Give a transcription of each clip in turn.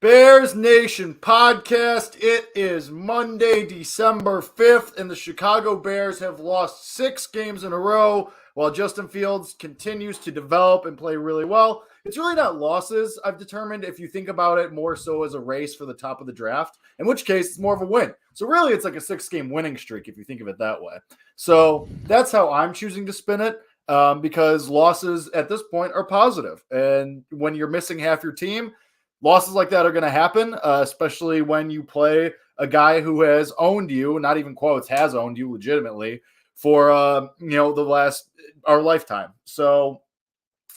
Bears Nation podcast. It is Monday, December 5th, and the Chicago Bears have lost 6 games in a row while Justin Fields continues to develop and play really well. It's really not losses, I've determined, if you think about it more so as a race for the top of the draft, in which case it's more of a win. So really it's like a 6-game winning streak if you think of it that way. So that's how I'm choosing to spin it. Because losses at this point are positive. And when you're missing half your team, losses like that are going to happen, especially when you play a guy who has owned you, not even quotes, has owned you legitimately for, our lifetime. So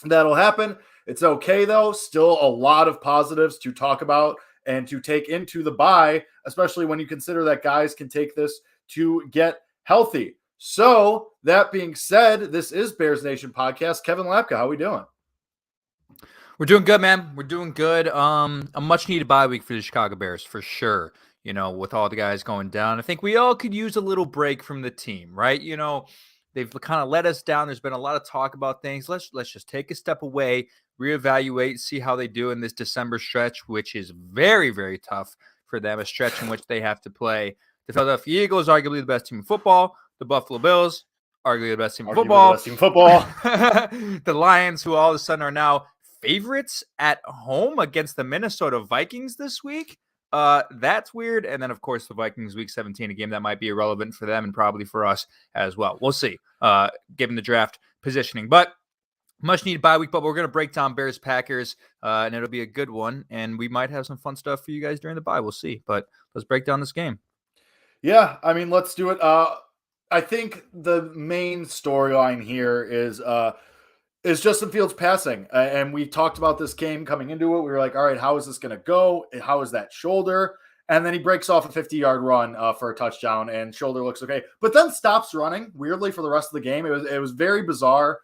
that'll happen. It's okay, though. Still a lot of positives to talk about and to take into the bye, especially when you consider that guys can take this to get healthy. So that being said, this is Bears Nation podcast. Kevin Lapka, how we doing? We're doing good, man. We're doing good. A much needed bye week for the Chicago Bears for sure. You know, with all the guys going down, I think we all could use a little break from the team, right? You know, they've kind of let us down. There's been a lot of talk about things. Let's just take a step away, reevaluate, see how they do in this December stretch, which is very, very tough for them. A stretch in which they have to play the Philadelphia Eagles, arguably the best team in football, the Buffalo Bills, arguably the best team in football, the Lions, who all of a sudden are now favorites at home against the Minnesota Vikings this week. That's weird. And then, of course, the Vikings week 17, a game that might be irrelevant for them and probably for us as well. We'll see, given the draft positioning. But much needed bye week, but we're going to break down Bears Packers, and it'll be a good one. And we might have some fun stuff for you guys during the bye. We'll see. But let's break down this game. Yeah, I mean, let's do it. I think the main storyline here is Justin Fields passing. And we talked about this game coming into it. We were like, all right, how is this going to go? How is that shoulder? And then he breaks off a 50-yard run for a touchdown, and shoulder looks okay. But then stops running, weirdly, for the rest of the game. It was very bizarre.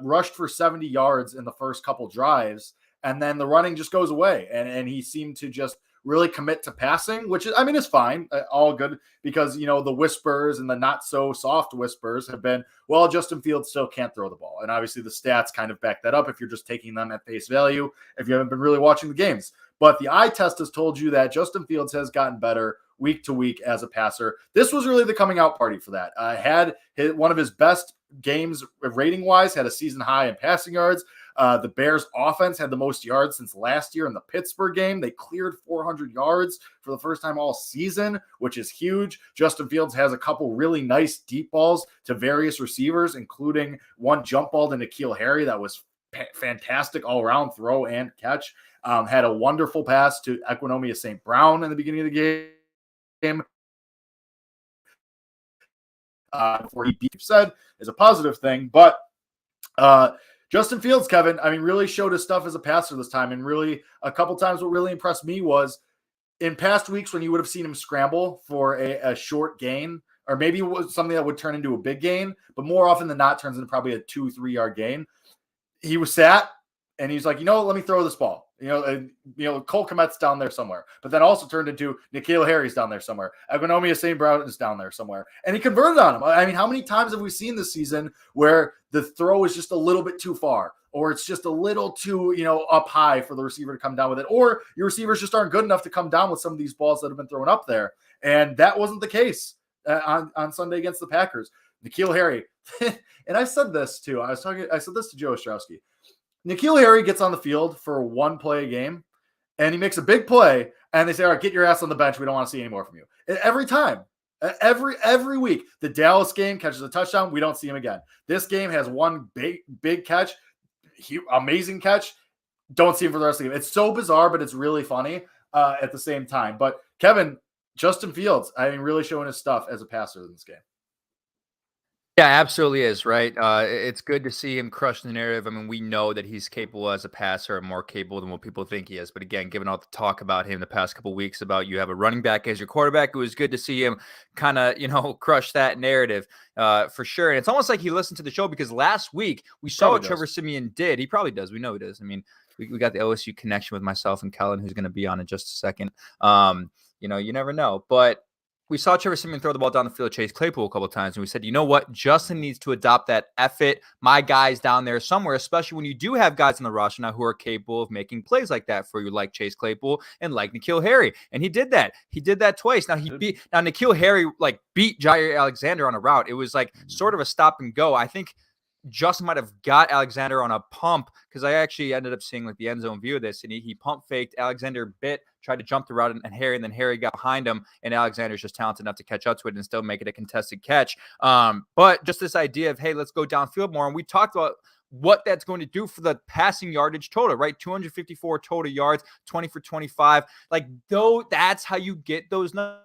Rushed for 70 yards in the first couple drives, and then the running just goes away. And he seemed to just really commit to passing, which is, I mean, is fine, all good, because, you know, the whispers and the not so soft whispers have been, well, Justin Fields still can't throw the ball. And obviously the stats kind of back that up if you're just taking them at face value, if you haven't been really watching the games. But the eye test has told you that Justin Fields has gotten better week to week as a passer. This was really the coming out party for that. Had one of his best games rating wise, had a season high in passing yards. The Bears offense had the most yards since last year in the Pittsburgh game. They cleared 400 yards for the first time all season, which is huge. Justin Fields has a couple really nice deep balls to various receivers, including one jump ball to N'Keal Harry that was fantastic all-around throw and catch. Had a wonderful pass to Equinomia St. Brown in the beginning of the game. Before he said is a positive thing, but Justin Fields, Kevin, I mean, really showed his stuff as a passer this time. And really, a couple times what really impressed me was in past weeks when you would have seen him scramble for a short gain, or maybe it was something that would turn into a big gain, but more often than not turns into probably a 2-3 yard gain. He was sat and he's like, let me throw this ball. Cole Kmet's down there somewhere, but then also turned into N'Keal Harry's down there somewhere. Equinomia St. Brown is down there somewhere. And he converted on him. I mean, how many times have we seen this season where the throw is just a little bit too far, or it's just a little too, up high for the receiver to come down with it, or your receivers just aren't good enough to come down with some of these balls that have been thrown up there. And that wasn't the case on Sunday against the Packers. N'Keal Harry. And I said this too. I said this to Joe Ostrowski. N'Keal Harry gets on the field for one play a game, and he makes a big play, and they say, all right, get your ass on the bench. We don't want to see any more from you. Every time, every week, the Dallas game catches a touchdown. We don't see him again. This game has one big catch, amazing catch. Don't see him for the rest of the game. It's so bizarre, but it's really funny at the same time. But Kevin, Justin Fields, I mean, really showing his stuff as a passer in this game. Yeah, absolutely is, right? It's good to see him crush the narrative. I mean, we know that he's capable as a passer and more capable than what people think he is. But again, given all the talk about him the past couple of weeks about you have a running back as your quarterback, it was good to see him kind of, crush that narrative for sure. And it's almost like he listened to the show because last week we saw what Trevor Siemian did. He probably does. We know he does. I mean, we got the OSU connection with myself and Kellen, who's going to be on in just a second. You never know. But we saw Trevor Siemian throw the ball down the field, Chase Claypool a couple of times, and we said, you know what? Justin needs to adopt that effort. My guy's down there somewhere, especially when you do have guys on the roster now who are capable of making plays like that for you, like Chase Claypool and like N'Keal Harry. And he did that. He did that twice. Now N'Keal Harry beat Jair Alexander on a route. It was sort of a stop and go. I think Justin might have got Alexander on a pump, because I actually ended up seeing the end zone view of this, and he pump faked. Alexander tried to jump the route, and Harry got behind him, and Alexander's just talented enough to catch up to it and still make it a contested catch. But just this idea of, hey, let's go downfield more, and we talked about what that's going to do for the passing yardage total, right? 254 total yards, 20 for 25. That's how you get those numbers.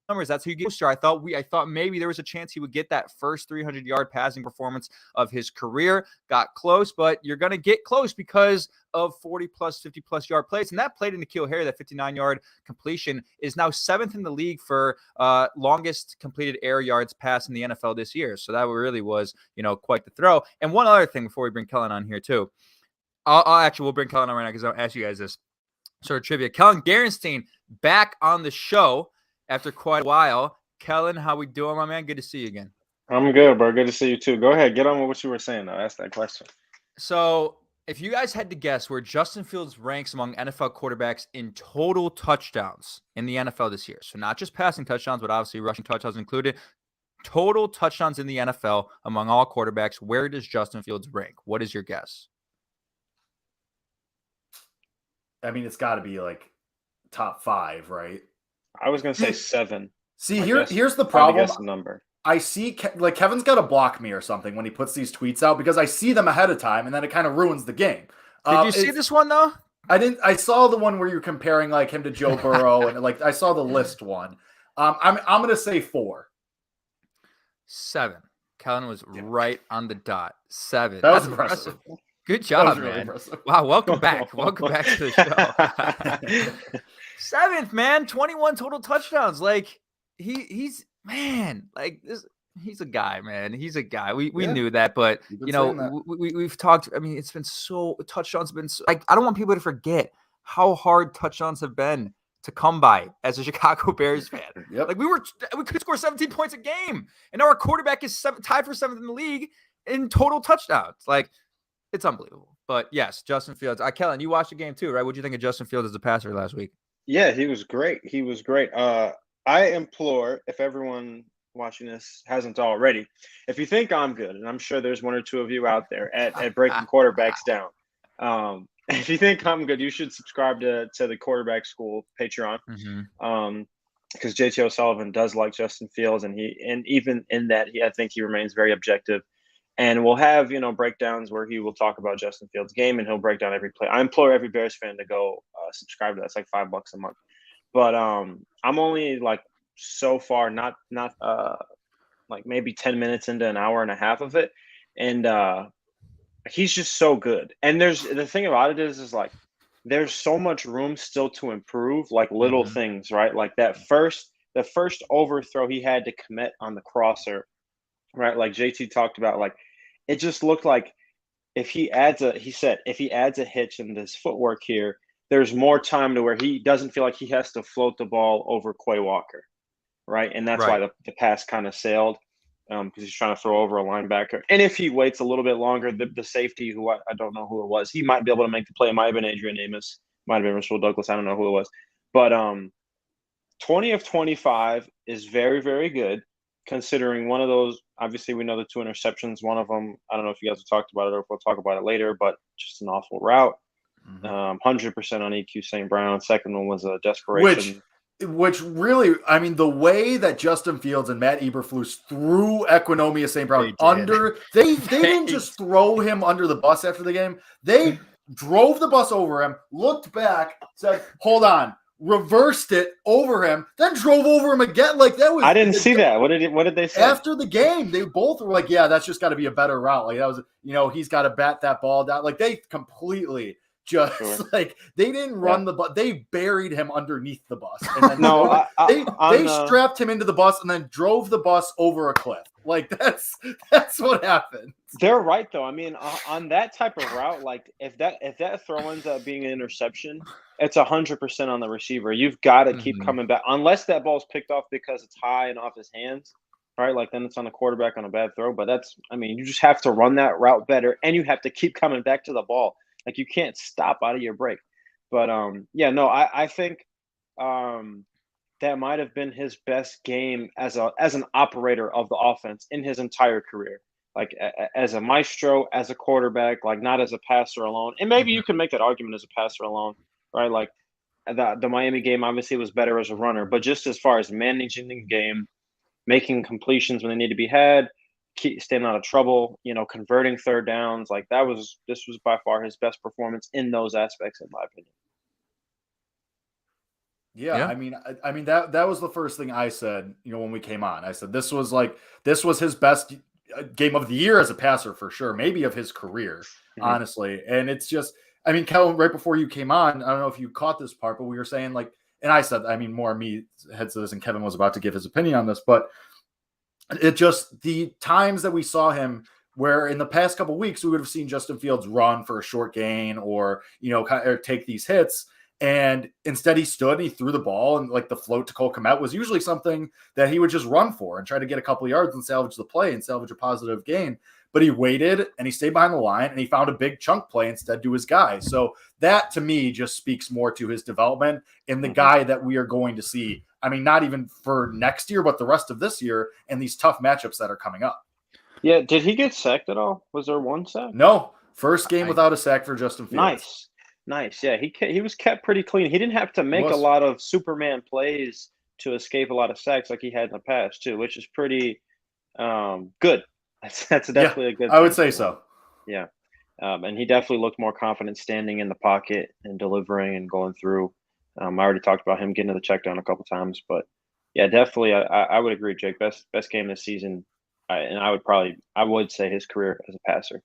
That's who you get. I thought maybe there was a chance he would get that first 300-yard passing performance of his career. Got close, but you're going to get close because of 40-plus, 50-plus yard plays. And that play to N'Keal Harry, that 59-yard completion, is now 7th in the league for longest completed air yards pass in the NFL this year. So that really was, quite the throw. And one other thing before we bring Kellen on here too. We'll bring Kellen on right now because I'll ask you guys this sort of trivia. Kellen Gerenstein back on the show after quite a while. Kellen, how we doing, my man? Good to see you again. I'm good, bro. Good to see you too. Go ahead. Get on with what you were saying, though. Ask that question. So if you guys had to guess where Justin Fields ranks among NFL quarterbacks in total touchdowns in the NFL this year, so not just passing touchdowns, but obviously rushing touchdowns included, total touchdowns in the NFL among all quarterbacks, where does Justin Fields rank? What is your guess? I mean, it's got to be top 5, right? I was going to say 7. See, here's the problem. Guess the number. I see, Kevin's got to block me or something when he puts these tweets out, because I see them ahead of time, and then it kind of ruins the game. Did you see this one, though? I didn't. I saw the one where you're comparing him to Joe Burrow, and I saw the list one. I'm going to say 4. 7. Kellen was right on the dot. 7. That's impressive. Good job, really man. Impressive. Wow, welcome back. Welcome back to the show. 7th, man. 21 total touchdowns. He's man. He's a guy, man. He's a guy. We knew that, but we've talked. I mean, it's been touchdowns have been I don't want people to forget how hard touchdowns have been to come by as a Chicago Bears fan. Yep. We could score 17 points a game, and now our quarterback is tied for 7th in the league in total touchdowns. It's unbelievable. But yes, Justin Fields. Kellen, you watched the game too, right? What do you think of Justin Fields as a passer last week? Yeah, he was great. I implore, if everyone watching this hasn't already, if you think I'm good, and I'm sure there's one or two of you out there at breaking quarterbacks down. If you think I'm good, you should subscribe to the Quarterback School Patreon. Because JT O'Sullivan does like Justin Fields, and even in that, I think he remains very objective. And we'll have, breakdowns where he will talk about Justin Fields' game, and he'll break down every play. I implore every Bears fan to go subscribe to that. It's like $5 a month. But I'm only so far not maybe 10 minutes into an hour and a half of it, and he's just so good. And the thing about it is there's so much room still to improve, little things, right? The first overthrow he had to commit on the crosser, right? JT talked about, it just looked like if he adds a hitch in this footwork here, there's more time to where he doesn't feel like he has to float the ball over Quay Walker, right? And that's why the pass kind of sailed, because he's trying to throw over a linebacker. And if he waits a little bit longer, the safety, who I don't know who it was, he might be able to make the play. It might have been Adrian Amos, might have been Russell Douglas. I don't know who it was. But 20 of 25 is very, very good, considering one of those, obviously we know the 2 interceptions. One of them, I don't know if you guys have talked about it or if we'll talk about it later, but just an awful route. 100% on EQ St. Brown. Second one was a desperation. Which really, I mean, the way that Justin Fields and Matt Eberflus threw Equinomia St. Brown they didn't just throw him under the bus after the game. They drove the bus over him, looked back, said, hold on, reversed it over him, then drove over him again. That was. I didn't see that. What did they say after the game? They both were yeah, that's just got to be a better route. That was, he's got to bat that ball down. They completely just Sure. like they didn't run the bus. They buried him underneath the bus. And then No, they strapped him into the bus and then drove the bus over a cliff. Like that's what happened. They're right though. I mean, on that type of route, like if that throw ends up being an interception, it's 100% on the receiver. You've got to keep coming back unless that ball's picked off because it's high and off his hands, right? Like then it's on the quarterback on a bad throw. But you just have to run that route better, and you have to keep coming back to the ball. Like you can't stop out of your break. But I think that might have been his best game as an operator of the offense in his entire career. Like as a maestro, as a quarterback, like not as a passer alone. And maybe you can make that argument as a passer alone, right? Like the Miami game obviously was better as a runner, but just as far as managing the game, making completions when they need to be had, staying out of trouble, converting third downs, like this was by far his best performance in those aspects, in my opinion. Yeah. I mean that was the first thing I said, when we came on. I said this was his best game of the year as a passer for sure, maybe of his career, honestly. And it's just, I mean, Kellen, right before you came on, I don't know if you caught this part, but we were saying and I said, I mean, more me had said this, and Kevin was about to give his opinion on this, but it just, the times that we saw him where in the past couple of weeks, we would have seen Justin Fields run for a short gain or take these hits. And instead he stood and he threw the ball, and like the float to Cole Kmet was usually something that he would just run for and try to get a couple of yards and salvage the play and salvage a positive gain. But he waited and he stayed behind the line and he found a big chunk play instead to his guy. So that to me just speaks more to his development in the guy that we are going to see. I mean, not even for next year, but the rest of this year and these tough matchups that are coming up. Yeah. Did he get sacked at all? Was there one sack? No. First game without a sack for Justin Fields. Nice. Yeah, he was kept pretty clean. He didn't have to make a lot of Superman plays to escape a lot of sacks like he had in the past too, which is pretty good. That's definitely a good thing. I would say so. Yeah. And he definitely looked more confident standing in the pocket and delivering and going through. I already talked about him getting to the check down a couple times, but yeah, definitely I would agree, Jake. Best game this season. And I would say his career as a passer.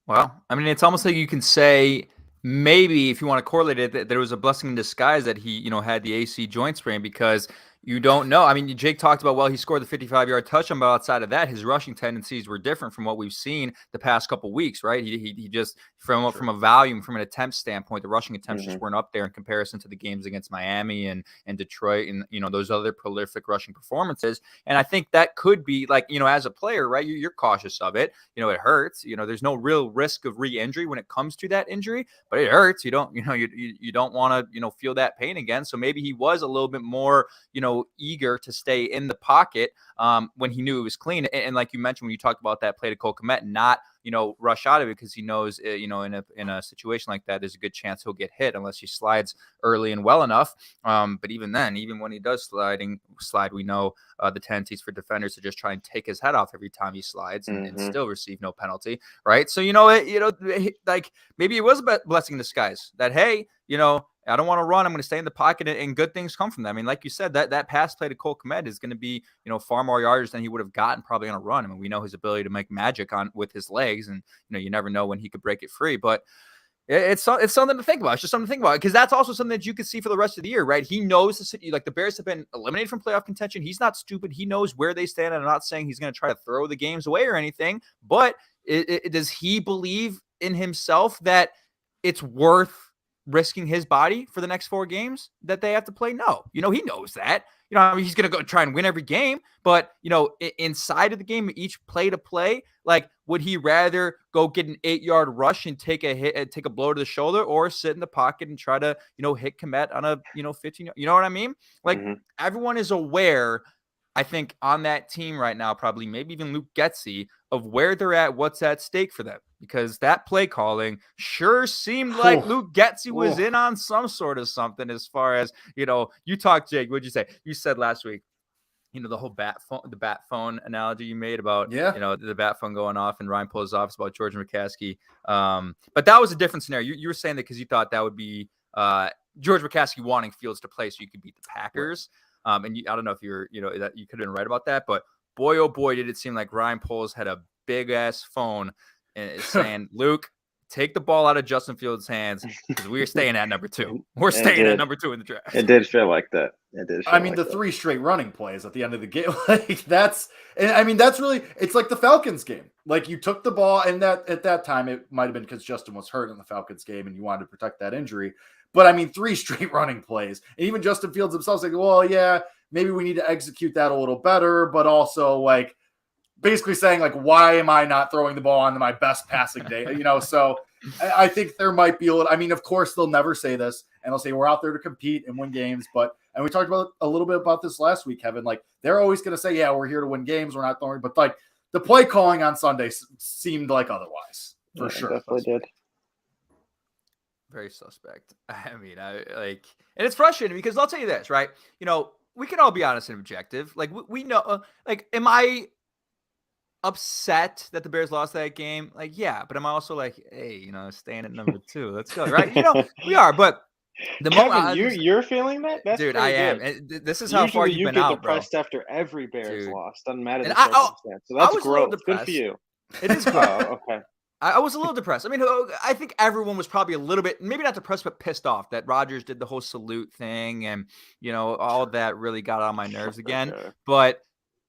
Well, I mean, it's almost like you can say maybe if you want to correlate it, that there was a blessing in disguise that he, had the AC joint sprain, because you don't know. I mean, Jake talked about, he scored the 55-yard touchdown, but outside of that, his rushing tendencies were different from what we've seen the past couple of weeks, right? He just, from a volume, from an attempt standpoint, the rushing attempts just weren't up there in comparison to the games against Miami and Detroit and, those other prolific rushing performances. And I think that could be like, as a player, right, you're cautious of it. It hurts. There's no real risk of re-injury when it comes to that injury, but it hurts. You don't want to, feel that pain again. So maybe he was a little bit more, eager to stay in the pocket when he knew it was clean. And like you mentioned, when you talked about that play to Cole Kmet, not, rush out of it, because he knows, in a situation like that, there's a good chance he'll get hit unless he slides early and well enough. But even then, even when he does slide, we know the tendencies for defenders to just try and take his head off every time he slides and still receive no penalty, right? So, like maybe it was a blessing in disguise that, hey, I don't want to run. I'm going to stay in the pocket, and good things come from that. I mean, like you said, that pass play to Cole Kmet is going to be, far more yardage than he would have gotten probably on a run. I mean, we know his ability to make magic with his legs, and you never know when he could break it free. But it's something to think about. It's just something to think about, because that's also something that you can see for the rest of the year, right? He knows the city, like the Bears have been eliminated from playoff contention. He's not stupid. He knows where they stand. And I'm not saying he's going to try to throw the games away or anything, but does he believe in himself that it's worth risking his body for the next 4 games that they have to play? No, he knows that, he's going to go try and win every game, but inside of the game, each play to play, like, would he rather go get an 8-yard rush and take a hit and take a blow to the shoulder, or sit in the pocket and try to, hit Kmet on a, 15, you know what I mean? Like, everyone is aware, I think, on that team right now, probably maybe even Luke Getsy, of where they're at, what's at stake for them. Because that play calling sure seemed like Luke Getsy was in on some sort of something, as far as, you talked, Jake, what'd you say? You said last week, the whole bat phone analogy you made about, the bat phone going off and Ryan pulls off about George McCaskey. But that was a different scenario. You were saying that because you thought that would be George McCaskey wanting Fields to play so you could beat the Packers. And I don't know if that you could have been right about that, but boy, oh boy, did it seem like Ryan Poles had a big ass phone and saying, Luke, take the ball out of Justin Fields' hands because we're staying at number 2. We're staying at number 2 in the draft. It did feel like that. I mean, the 3 straight running plays at the end of the game, like that's really, it's like the Falcons game. Like you took the ball, and that at that time it might have been because Justin was hurt in the Falcons game, and you wanted to protect that injury. But I mean, 3 straight running plays, and even Justin Fields himself saying, "Well, yeah, maybe we need to execute that a little better," but also like basically saying like, "Why am I not throwing the ball on my best passing day?" So I think there might be a little. I mean, of course, they'll never say this, and they'll say we're out there to compete and win games, but. And we talked about a little bit about this last week, Kevin. Like they're always going to say, "Yeah, we're here to win games. We're not throwing." But like the play calling on Sunday seemed like otherwise, for sure. Definitely did. Very suspect. I mean, and it's frustrating because I'll tell you this, right? We can all be honest and objective. Like we know, like, am I upset that the Bears lost that game? Like, yeah, but am I also like, hey, staying at number 2, let's go, right? We are, but. The Kevin, you're feeling that? That's dude, I am. And this is how far you've been out, bro. You get depressed after every Bears loss. Doesn't matter the circumstance. So that's growth. Good for you. It is growth. Okay. I was a little depressed. I mean, I think everyone was probably a little bit, maybe not depressed, but pissed off that Rodgers did the whole salute thing, and all that really got on my nerves again. Okay. But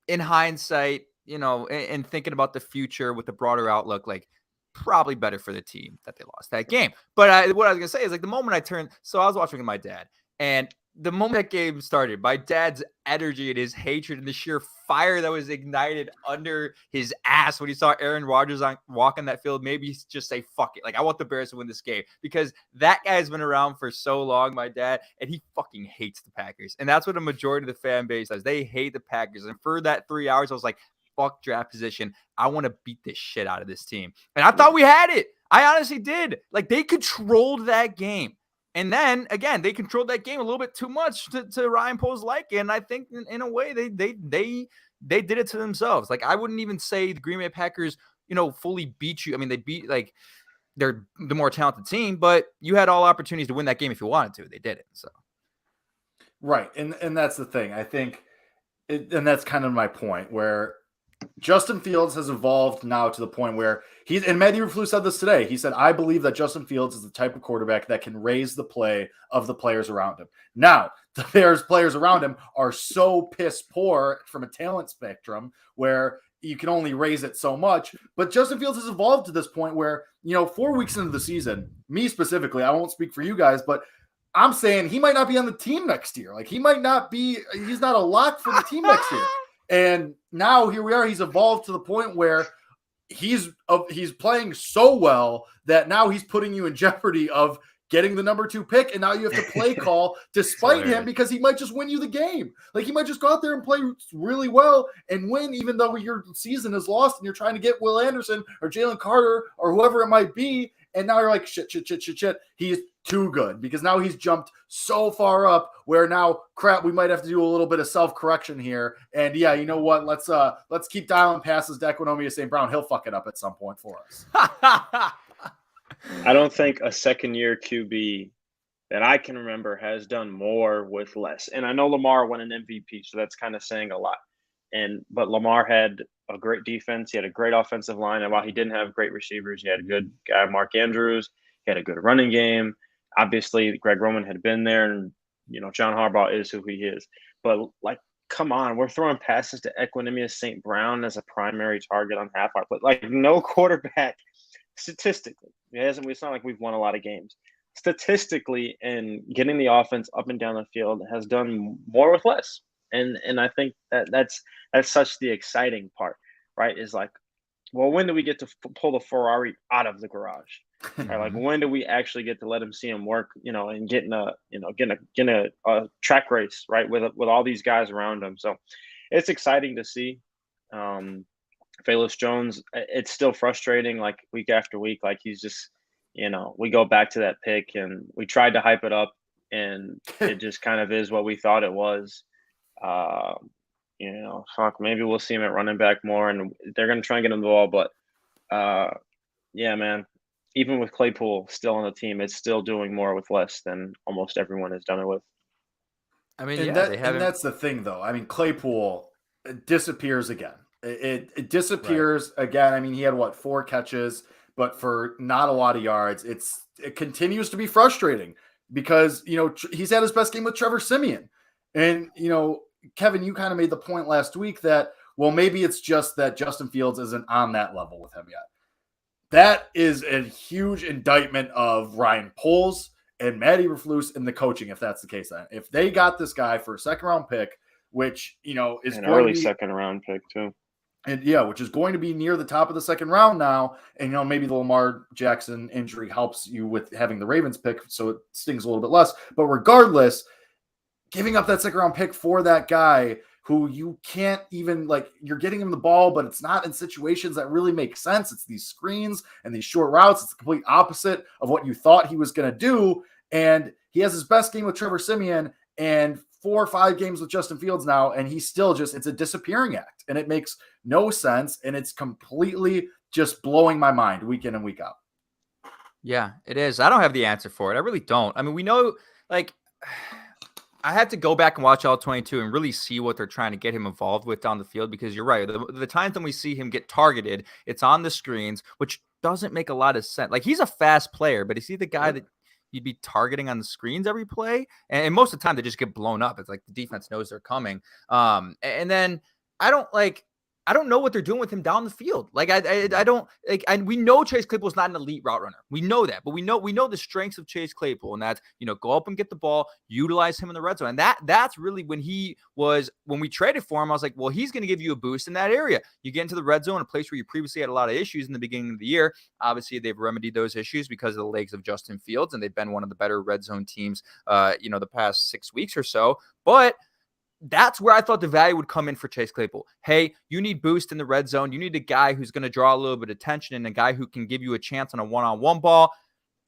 in hindsight, and thinking about the future with the broader outlook, like. Probably better for the team that they lost that game. But what I was going to say is like the moment I was watching with my dad, and the moment that game started, my dad's energy and his hatred and the sheer fire that was ignited under his ass when he saw Aaron Rodgers walk on that field, maybe he's just say, fuck it. Like, I want the Bears to win this game because that guy's been around for so long, my dad, and he fucking hates the Packers. And that's what a majority of the fan base does. They hate the Packers. And for that 3 hours, I was like, fuck draft position. I want to beat this shit out of this team. And I thought we had it. I honestly did. Like they controlled that game. And then again, they controlled that game a little bit too much to Ryan Poe's liking. And I think in a way they did it to themselves. Like I wouldn't even say the Green Bay Packers, fully beat you. I mean, they beat they're the more talented team, but you had all opportunities to win that game if you wanted to. They did it. So right. And that's the thing. I think and that's kind of my point where Justin Fields has evolved now to the point where and Matt Eberflus said this today. He said, I believe that Justin Fields is the type of quarterback that can raise the play of the players around him. Now, the Bears players around him are so piss poor from a talent spectrum where you can only raise it so much. But Justin Fields has evolved to this point where, 4 weeks into the season, me specifically, I won't speak for you guys, but I'm saying he might not be on the team next year. Like he might not be, he's not a lock for the team next year. And now here we are. He's evolved to the point where he's playing so well that now he's putting you in jeopardy of getting the number 2 pick. And now you have to play call despite him because he might just win you the game. Like he might just go out there and play really well and win, even though your season is lost and you're trying to get Will Anderson or Jalen Carter or whoever it might be. And now you're like, shit. He's too good because now he's jumped so far up where now, crap, we might have to do a little bit of self-correction here. And yeah, you know what? Let's keep dialing passes to Equinemius St. Brown. He'll fuck it up at some point for us. I don't think a second-year QB that I can remember has done more with less. And I know Lamar won an MVP, so that's kind of saying a lot. But Lamar had a great defense. He had a great offensive line. And while he didn't have great receivers, he had a good guy, Mark Andrews. He had a good running game. Obviously, Greg Roman had been there, and John Harbaugh is who he is. But like, come on, we're throwing passes to Equinemius St. Brown as a primary target on half our play. Like, no quarterback statistically. It's not like we've won a lot of games. Statistically, and getting the offense up and down the field has done more with less. And I think that's such the exciting part, right? Is like, well, when do we get to pull the Ferrari out of the garage? Right? Like, when do we actually get to let him see him work, and getting a track race, right, with all these guys around him. So it's exciting to see. Velus Jones, it's still frustrating, like week after week, like he's just, we go back to that pick and we tried to hype it up and it just kind of is what we thought it was. Fuck, maybe we'll see him at running back more and they're going to try and get him the ball. But yeah, man, even with Claypool still on the team, it's still doing more with less than almost everyone has done it with. I mean, and that's the thing, though. I mean, Claypool disappears again. It disappears again. I mean, he had 4 catches, but for not a lot of yards. It continues to be frustrating because, he's had his best game with Trevor Siemian. And, Kevin, you kind of made the point last week that, well, maybe it's just that Justin Fields isn't on that level with him yet. That is a huge indictment of Ryan Poles and Matt Eberflus in the coaching, if that's the case. Then, if they got this guy for a second-round pick, which is an early second-round pick too, and which is going to be near the top of the second round now, and maybe the Lamar Jackson injury helps you with having the Ravens pick, so it stings a little bit less. But regardless, giving up that second-round pick for that guy who you can't even, you're getting him the ball, but it's not in situations that really make sense. It's these screens and these short routes. It's the complete opposite of what you thought he was going to do. And he has his best game with Trevor Siemian and 4 or 5 games with Justin Fields now, and he's still it's a disappearing act. And it makes no sense, and it's completely just blowing my mind week in and week out. Yeah, it is. I don't have the answer for it. I really don't. I mean, we know, I had to go back and watch all 22 and really see what they're trying to get him involved with down the field, because you're right. The times when we see him get targeted, it's on the screens, which doesn't make a lot of sense. He's a fast player, but is he the guy that you'd be targeting on the screens every play? And most of the time they just get blown up. It's like the defense knows they're coming. And then I don't know what they're doing with him down the field. I don't and we know Chase Claypool is not an elite route runner. We know that, but we know the strengths of Chase Claypool, and that's, go up and get the ball, utilize him in the red zone. And that's really when we traded for him, I was like, well, he's going to give you a boost in that area. You get into the red zone, a place where you previously had a lot of issues in the beginning of the year. Obviously, they've remedied those issues because of the legs of Justin Fields, and they've been one of the better red zone teams, the past 6 weeks or so. But that's where I thought the value would come in for Chase Claypool. Hey, you need boost in the red zone. You need a guy who's going to draw a little bit of attention and a guy who can give you a chance on a one-on-one ball.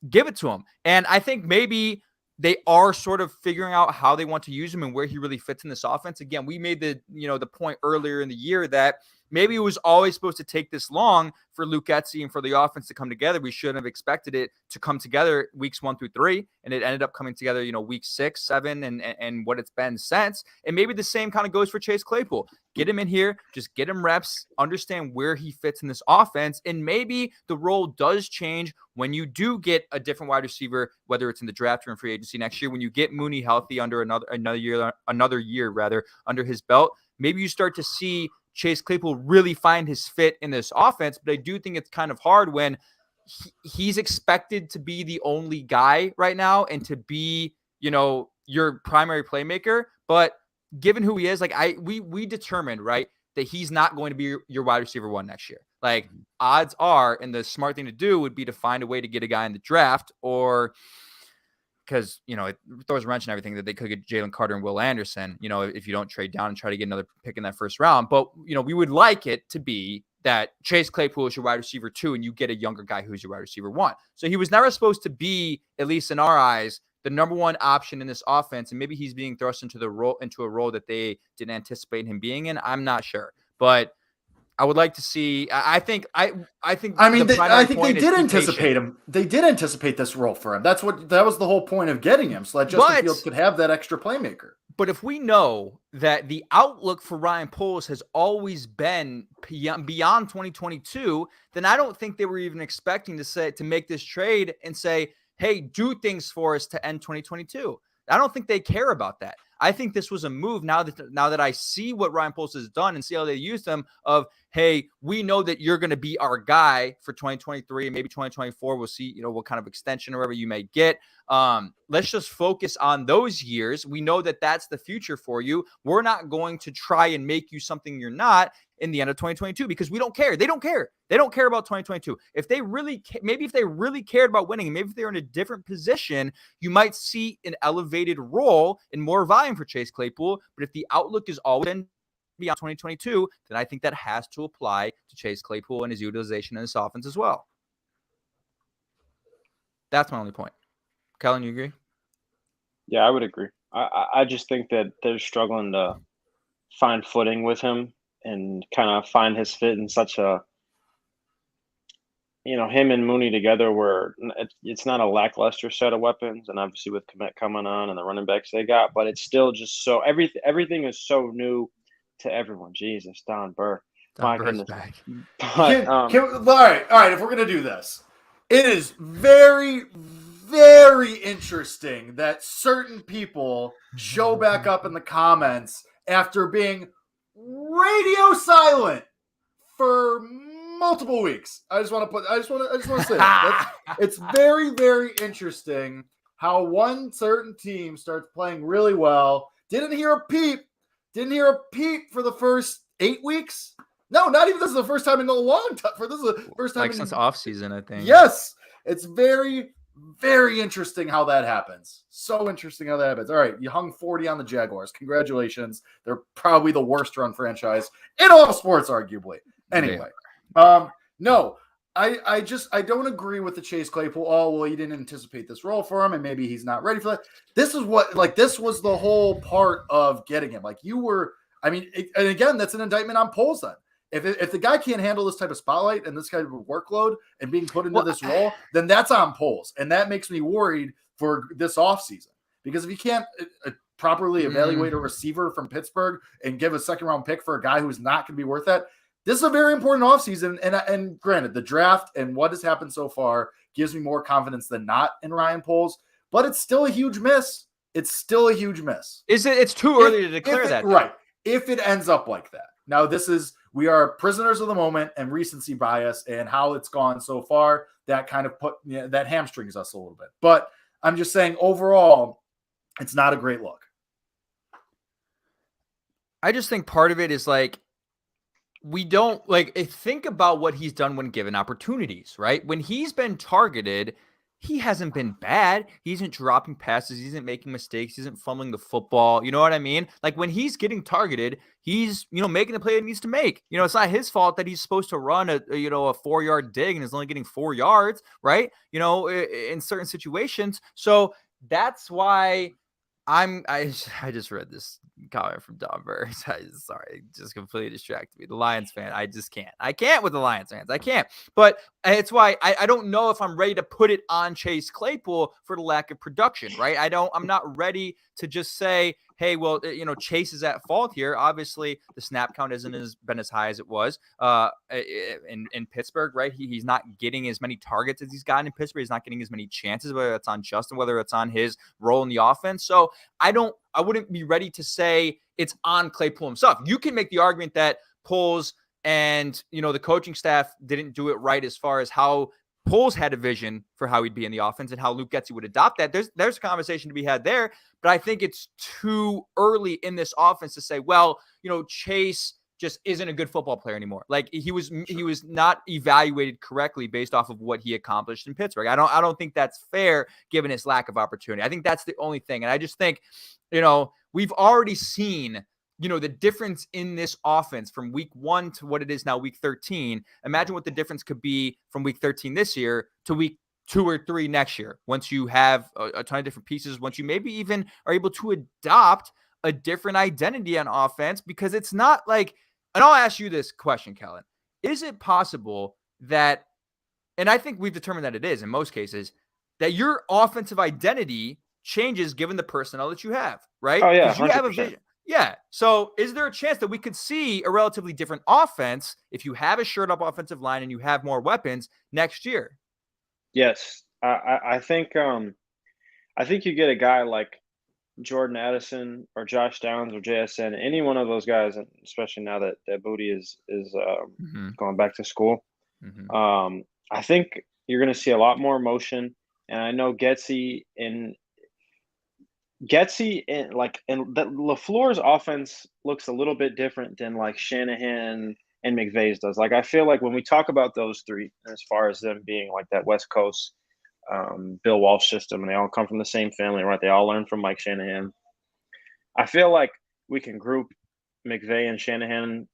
Give it to him. And I think maybe they are sort of figuring out how they want to use him and where he really fits in this offense. Again, we made the point earlier in the year that maybe it was always supposed to take this long for Luke Getsy and for the offense to come together. We shouldn't have expected it to come together weeks 1 through 3, and it ended up coming together, week 6, 7, and what it's been since. And maybe the same kind of goes for Chase Claypool. Get him in here, just get him reps, understand where he fits in this offense, and maybe the role does change when you do get a different wide receiver, whether it's in the draft or in free agency next year. When you get Mooney healthy under another year under his belt, maybe you start to see Chase Claypool really find his fit in this offense. But I do think it's kind of hard when he's expected to be the only guy right now and to be, your primary playmaker. But given who he is, we determined, right, that he's not going to be your wide receiver 1 next year. Odds are, and the smart thing to do would be to find a way to get a guy in the draft, or because, it throws a wrench in everything that they could get Jalen Carter and Will Anderson, if you don't trade down and try to get another pick in that first round. But, we would like it to be that Chase Claypool is your wide receiver 2 and you get a younger guy who's your wide receiver 1. So he was never supposed to be, at least in our eyes, the number 1 option in this offense. And maybe he's being thrust into a role that they didn't anticipate him being in. I'm not sure. But I would like to see. I think they did anticipate him. They did anticipate this role for him. That was the whole point of getting him, so that Justin Fields could have that extra playmaker. But if we know that the outlook for Ryan Poles has always been beyond 2022, then I don't think they were even expecting to make this trade and say, "Hey, do things for us to end 2022." I don't think they care about that. I think this was a move now that I see what Ryan Poles has done and see how they used him of, hey, we know that you're going to be our guy for 2023 and maybe 2024. We'll see, what kind of extension or whatever you may get. Let's just focus on those years. We know that that's the future for you. We're not going to try and make you something you're not in the end of 2022 because we don't care. They don't care. They don't care about 2022. If they really cared about winning, and maybe if they're in a different position, you might see an elevated role and more volume for Chase Claypool. But if the outlook is always beyond 2022, then I think that has to apply to Chase Claypool and his utilization in this offense as well. That's my only point. Kellen, you agree? Yeah, I would agree. I just think that they're struggling to find footing with him and kind of find his fit in such a, him and Mooney together where it's not a lackluster set of weapons. And obviously with Kmet coming on and the running backs they got, but it's still just so everything is so new to everyone. Jesus, Don Burr. My Diverse goodness. bag. But All right. If we're gonna do this, it is very, very interesting that certain people show back up in the comments after being radio silent for multiple weeks. I just want to say that. It's very, very interesting how one certain team starts playing really well. Didn't hear a peep for the first 8 weeks. No, not even. This is the first time in a long time. This is the first time since off season, I think. Yes, it's very, very interesting how that happens. So interesting how that happens. All right, you hung 40 on the Jaguars. Congratulations. They're probably the worst run franchise in all of sports, arguably. Anyway, no, I don't agree with the Chase Claypool. Oh, well, you didn't anticipate this role for him, and maybe he's not ready for that. This was the whole part of getting him. Like you were. I mean, and again, that's an indictment on Poles then. If the guy can't handle this type of spotlight and this kind of workload and being put into this role, then that's on Poles. And that makes me worried for this offseason. Because if you can't properly evaluate a receiver from Pittsburgh and give a second-round pick for a guy who's not going to be worth that, this is a very important offseason. And granted, the draft and what has happened so far gives me more confidence than not in Ryan Poles. But it's still a huge miss. It's too early to declare that. Right. If it ends up like that. Now, we are prisoners of the moment and recency bias and how it's gone so far. That kind of that hamstrings us a little bit. But I'm just saying overall, it's not a great look. I just think part of it is like, we don't think about what he's done when given opportunities, right? When he's been targeted, he hasn't been bad. He isn't dropping passes. He isn't making mistakes. He isn't fumbling the football. You know what I mean? Like when he's getting targeted, he's, making the play he needs to make. It's not his fault that he's supposed to run a 4-yard dig and is only getting 4 yards, right? In certain situations. So that's why I just read this comment from Don Burr. Sorry, just completely distracted me. The Lions fan, I just can't. I can't with the Lions fans. I can't. But it's why I don't know if I'm ready to put it on Chase Claypool for the lack of production, right? I'm not ready to just say, hey, well, Chase is at fault here. Obviously, the snap count been as high as it was in Pittsburgh, right? He's not getting as many targets as he's gotten in Pittsburgh. He's not getting as many chances, whether it's on Justin, whether it's on his role in the offense. So I wouldn't be ready to say it's on Claypool himself. You can make the argument that Poles and, the coaching staff didn't do it right as far as how Poles had a vision for how he'd be in the offense and how Luke Getsy would adopt that. There's a conversation to be had there, but I think it's too early in this offense to say, well, Chase just isn't a good football player anymore. Like he was not evaluated correctly based off of what he accomplished in Pittsburgh. I don't think that's fair given his lack of opportunity. I think that's the only thing. And I just think, we've already seen, the difference in this offense from week 1 to what it is now, week 13. Imagine what the difference could be from week 13 this year to week 2 or 3 next year. Once you have a ton of different pieces, once you maybe even are able to adopt a different identity on offense, because it's not like, and I'll ask you this question, Kellen, is it possible that, and I think we've determined that it is in most cases, that your offensive identity changes given the personnel that you have, right? Oh yeah, 'cause you have a vision. Yeah. So is there a chance that we could see a relatively different offense if you have a shored up offensive line and you have more weapons next year? Yes. I think you get a guy like Jordan Addison or Josh Downs or JSN, any one of those guys, and especially now that Booty is going back to school. I think you're going to see a lot more motion, and I know Getsy and LaFleur's offense looks a little bit different than like Shanahan and McVay's does. Like I feel like when we talk about those three, as far as them being like that West Coast Bill Walsh system, and they all come from the same family, right? They all learned from Mike Shanahan. I feel like we can group McVay and Shanahan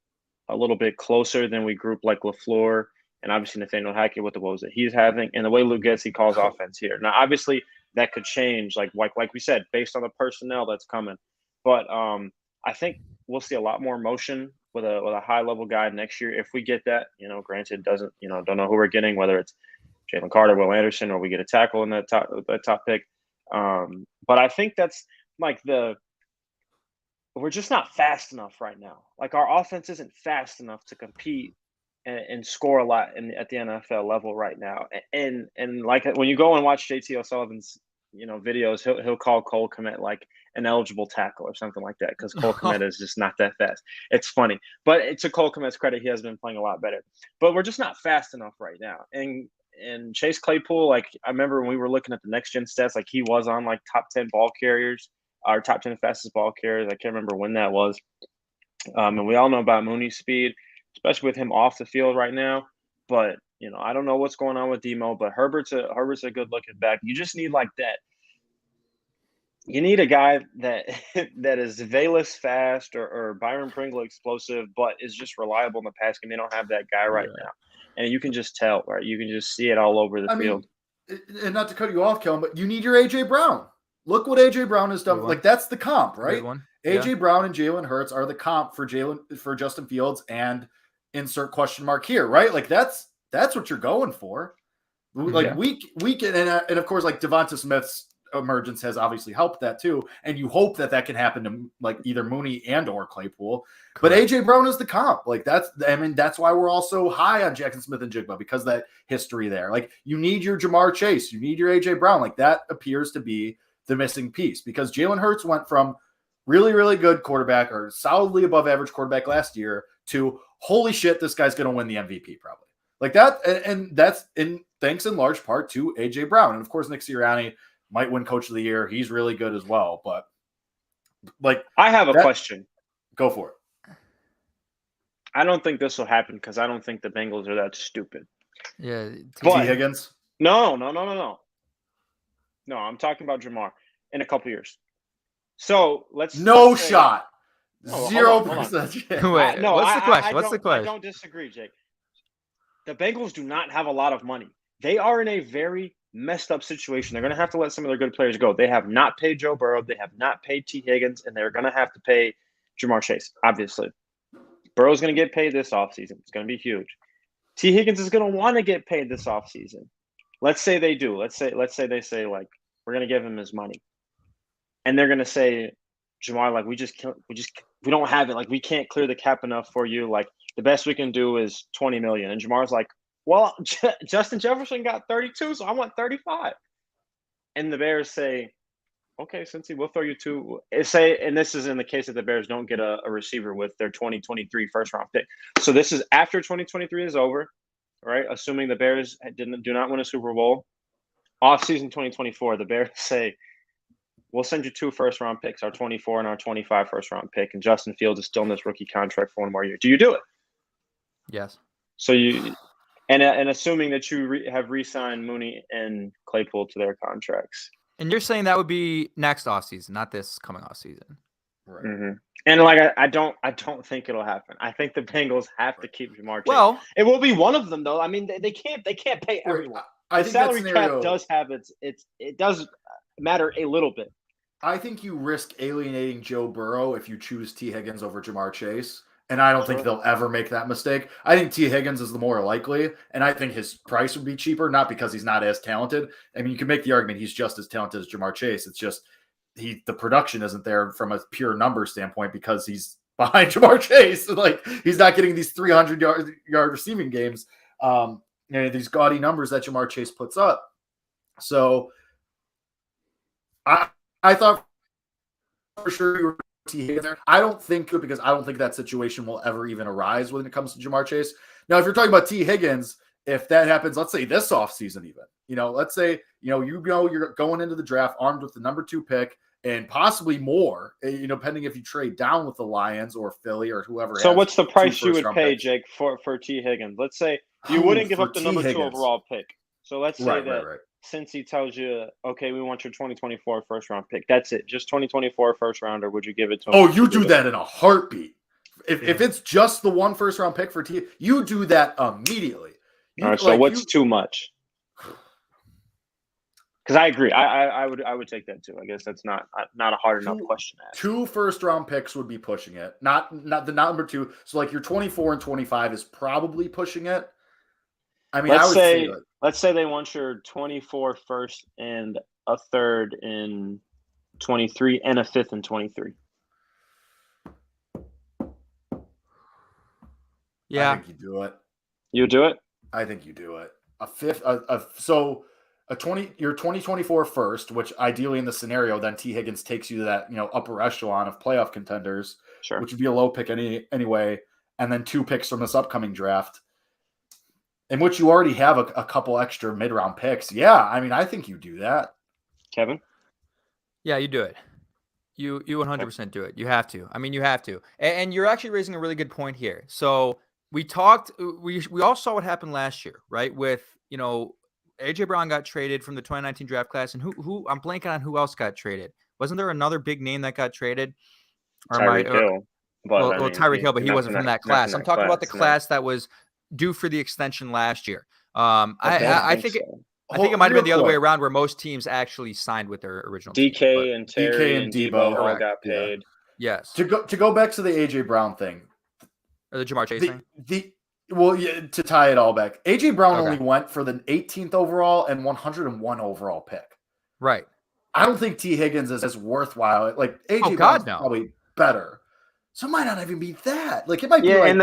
a little bit closer than we group like LaFleur and obviously Nathaniel Hackett with the woes that he's having and the way Luke Getsy calls offense here. Now, obviously, that could change, like we said, based on the personnel that's coming. But I think we'll see a lot more motion with a high level guy next year if we get that. Granted, don't know who we're getting, whether it's Jalen Carter, Will Anderson, or we get a tackle in that top pick. But I think that's like we're just not fast enough right now. Like our offense isn't fast enough to compete and score a lot at the NFL level right now. And like when you go and watch JT O'Sullivan's videos, he'll call Cole Kmet like an eligible tackle or something like that because Cole Kmet is just not that fast. It's funny, but to Cole Kmet's credit, he has been playing a lot better. But we're just not fast enough right now. And Chase Claypool, like I remember when we were looking at the next gen stats, like he was on like top 10 ball carriers, our top 10 fastest ball carriers. I can't remember when that was. And we all know about Mooney's speed, especially with him off the field right now. But I don't know what's going on with Demo, but Herbert's a good looking back. You just need like that. You need a guy that that is Valus fast or Byron Pringle explosive, but is just reliable in the pass game. They don't have that guy right now, and you can just tell, right? You can just see it all over the field. And not to cut you off, Kellen, but you need your AJ Brown. Look what AJ Brown has done. Like that's the comp, right? AJ Brown and Jalen Hurts are the comp for Justin Fields and insert question mark here, right? Like that's what you're going for. Like week and of course like Devonta Smith's emergence has obviously helped that too, and you hope that can happen to like either Mooney and or Claypool. Correct. But AJ Brown is the comp. Like that's why we're all so high on Jackson Smith and Jigba, because that history there. Like you need your Jamar Chase, you need your AJ Brown. Like that appears to be the missing piece, because Jalen Hurts went from really, really good quarterback or solidly above average quarterback last year to holy shit, this guy's going to win the MVP probably. Like that, and that's thanks in large part to AJ Brown, and of course Nick Sirianni might win Coach of the Year. He's really good as well. But like, I have a question. Go for it. I don't think this will happen because I don't think the Bengals are that stupid. Yeah, T. Higgins. No. I'm talking about Jamar in a couple years. So let's shot. 0%. Wait, no, what's the question? What's the question? I don't disagree, Jake. The Bengals do not have a lot of money. They are in a very messed up situation. They're going to have to let some of their good players go. They have not paid Joe Burrow. They have not paid T. Higgins, and they're going to have to pay Jamar Chase, obviously. Burrow's going to get paid this offseason. It's going to be huge. T. Higgins is going to want to get paid this offseason. Let's say they do. Let's say they say, like, we're going to give him his money. And they're going to say, Jamar, like, we don't have it. Like, we can't clear the cap enough for you. Like, the best we can do is $20 million. And Jamar's like, well, Justin Jefferson got 32, so I want 35. And the Bears say, okay, Cincy, we'll throw you two. And this is in the case that the Bears don't get a receiver with their 2023 first-round pick. So this is after 2023 is over, right? Assuming the Bears do not win a Super Bowl. Off-season 2024, the Bears say, we'll send you 2 first-round picks, our 24 and our 25 first-round pick, and Justin Fields is still in this rookie contract for 1 more year. Do you do it? Yes. So you – and assuming that you have re-signed Mooney and Claypool to their contracts. And you're saying that would be next offseason, not this coming offseason. Right. Mm-hmm. And like I don't think it'll happen. I think the Bengals have to keep Jamar Chase. Well, it will be one of them though. I mean, they can't pay everyone. I the think salary scenario, cap does have it does matter a little bit. I think you risk alienating Joe Burrow if you choose T. Higgins over Jamar Chase. And I don't think they'll ever make that mistake. I think T. Higgins is the more likely, and I think his price would be cheaper, not because he's not as talented. I mean, you can make the argument he's just as talented as Jamar Chase. It's just the production isn't there from a pure number standpoint because he's behind Jamar Chase. Like he's not getting these 300-yard receiving games, these gaudy numbers that Jamar Chase puts up. So I thought for sure you were T. Higgins there. I don't think because I don't think that situation will ever even arise when it comes to Jamar Chase. Now, if you're talking about T. Higgins, if that happens, let's say this offseason even, let's say, you're going into the draft armed with the number 2 pick and possibly more, depending if you trade down with the Lions or Philly or whoever. So what's the price you would pay, Jake, for T. Higgins? Let's say you wouldn't give up the number 2 overall pick. So let's say that since he tells you, okay, we want your 2024 first round pick. That's it. Just 2024 first rounder. Would you give it to him? Oh, you do that in a heartbeat. If it's just the 1 first round pick for T, you do that immediately. All right. So what's too much? Because I agree. I would take that too. I guess that's not a hard enough question to ask. 2 first round picks would be pushing it. Not the number 2. So like your 24 and 25 is probably pushing it. I mean, let's say they want your 24 first and a third in 23 and a fifth in 23. Yeah. I think you do it. You do it? I think you do it. Your 2024 first, which ideally in the scenario, then T. Higgins takes you to that, upper echelon of playoff contenders, Sure. which would be a low pick anyway, and then 2 picks from this upcoming draft, in which you already have a couple extra mid-round picks. Yeah, I mean, I think you do that. Kevin? Yeah, you do it. You 100% do it. You have to. I mean, you have to. And you're actually raising a really good point here. So we all saw what happened last year, right? With, AJ Brown got traded from the 2019 draft class, and who I'm blanking on who else got traded. Wasn't there another big name that got traded? Tyreek Hill. Well, Tyreek Hill, but he wasn't from that class. I'm talking about the class that was due for the extension last year. I think it might have been the other way around, where most teams actually signed with their original DK team, and Terry and Debo all got paid. Yeah. Yes. To go back to the AJ Brown thing, or the Jamar Chase thing. To tie it all back, AJ Brown only went for the 18th overall and 101 overall pick. Right. I don't think T. Higgins is as worthwhile. Like AJ Brown's probably better. So it might not even be that. Like it might be like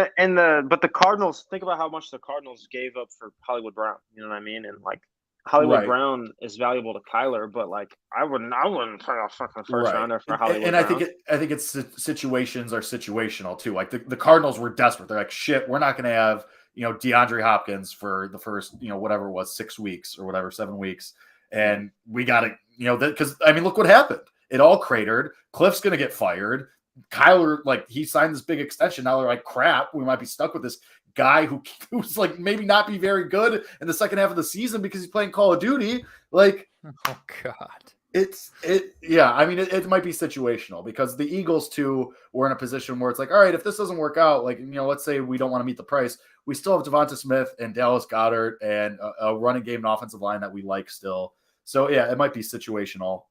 but the Cardinals, think about how much the Cardinals gave up for Hollywood Brown. You know what I mean? And like Hollywood Brown is valuable to Kyler, but like I wouldn't pay a fucking first rounder for Hollywood Brown. I think it's situations are situational too. Like the Cardinals were desperate. They're like, shit, we're not gonna have, DeAndre Hopkins for the first, whatever it was, 6 weeks or whatever, 7 weeks. And we gotta, because I mean, look what happened. It all cratered. Cliff's gonna get fired. Kyler, like, he signed this big extension. Now they're like, crap, we might be stuck with this guy who's like maybe not be very good in the second half of the season because he's playing Call of Duty. Like, oh God, I mean, it might be situational because the Eagles too were in a position where it's like, all right, if this doesn't work out, like, let's say we don't want to meet the price, we still have Devonta Smith and Dallas Goedert and a running game and offensive line that we like still. So yeah, it might be situational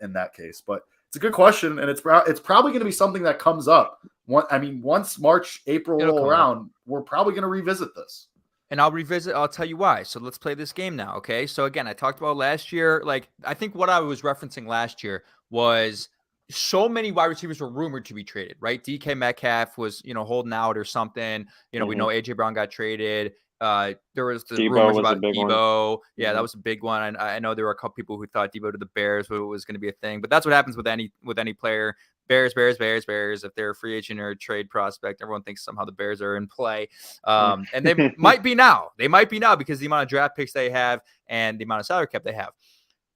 in that case, but it's a good question, and it's probably going to be something that comes up. Once March, April roll around, we're probably going to revisit this. And I'll tell you why. So let's play this game now, okay? So again, I talked about last year. Like, I think what I was referencing last year was so many wide receivers were rumored to be traded, right? DK Metcalf was, holding out or something. We know AJ Brown got traded. There was the Debo rumors was about a big Debo. one. Yeah, that was a big one. And I know there were a couple people who thought Debo to the Bears was going to be a thing, but that's what happens with any player. Bears. If they're a free agent or a trade prospect, everyone thinks somehow the Bears are in play. And they might be now. They might be now because the amount of draft picks they have and the amount of salary cap they have.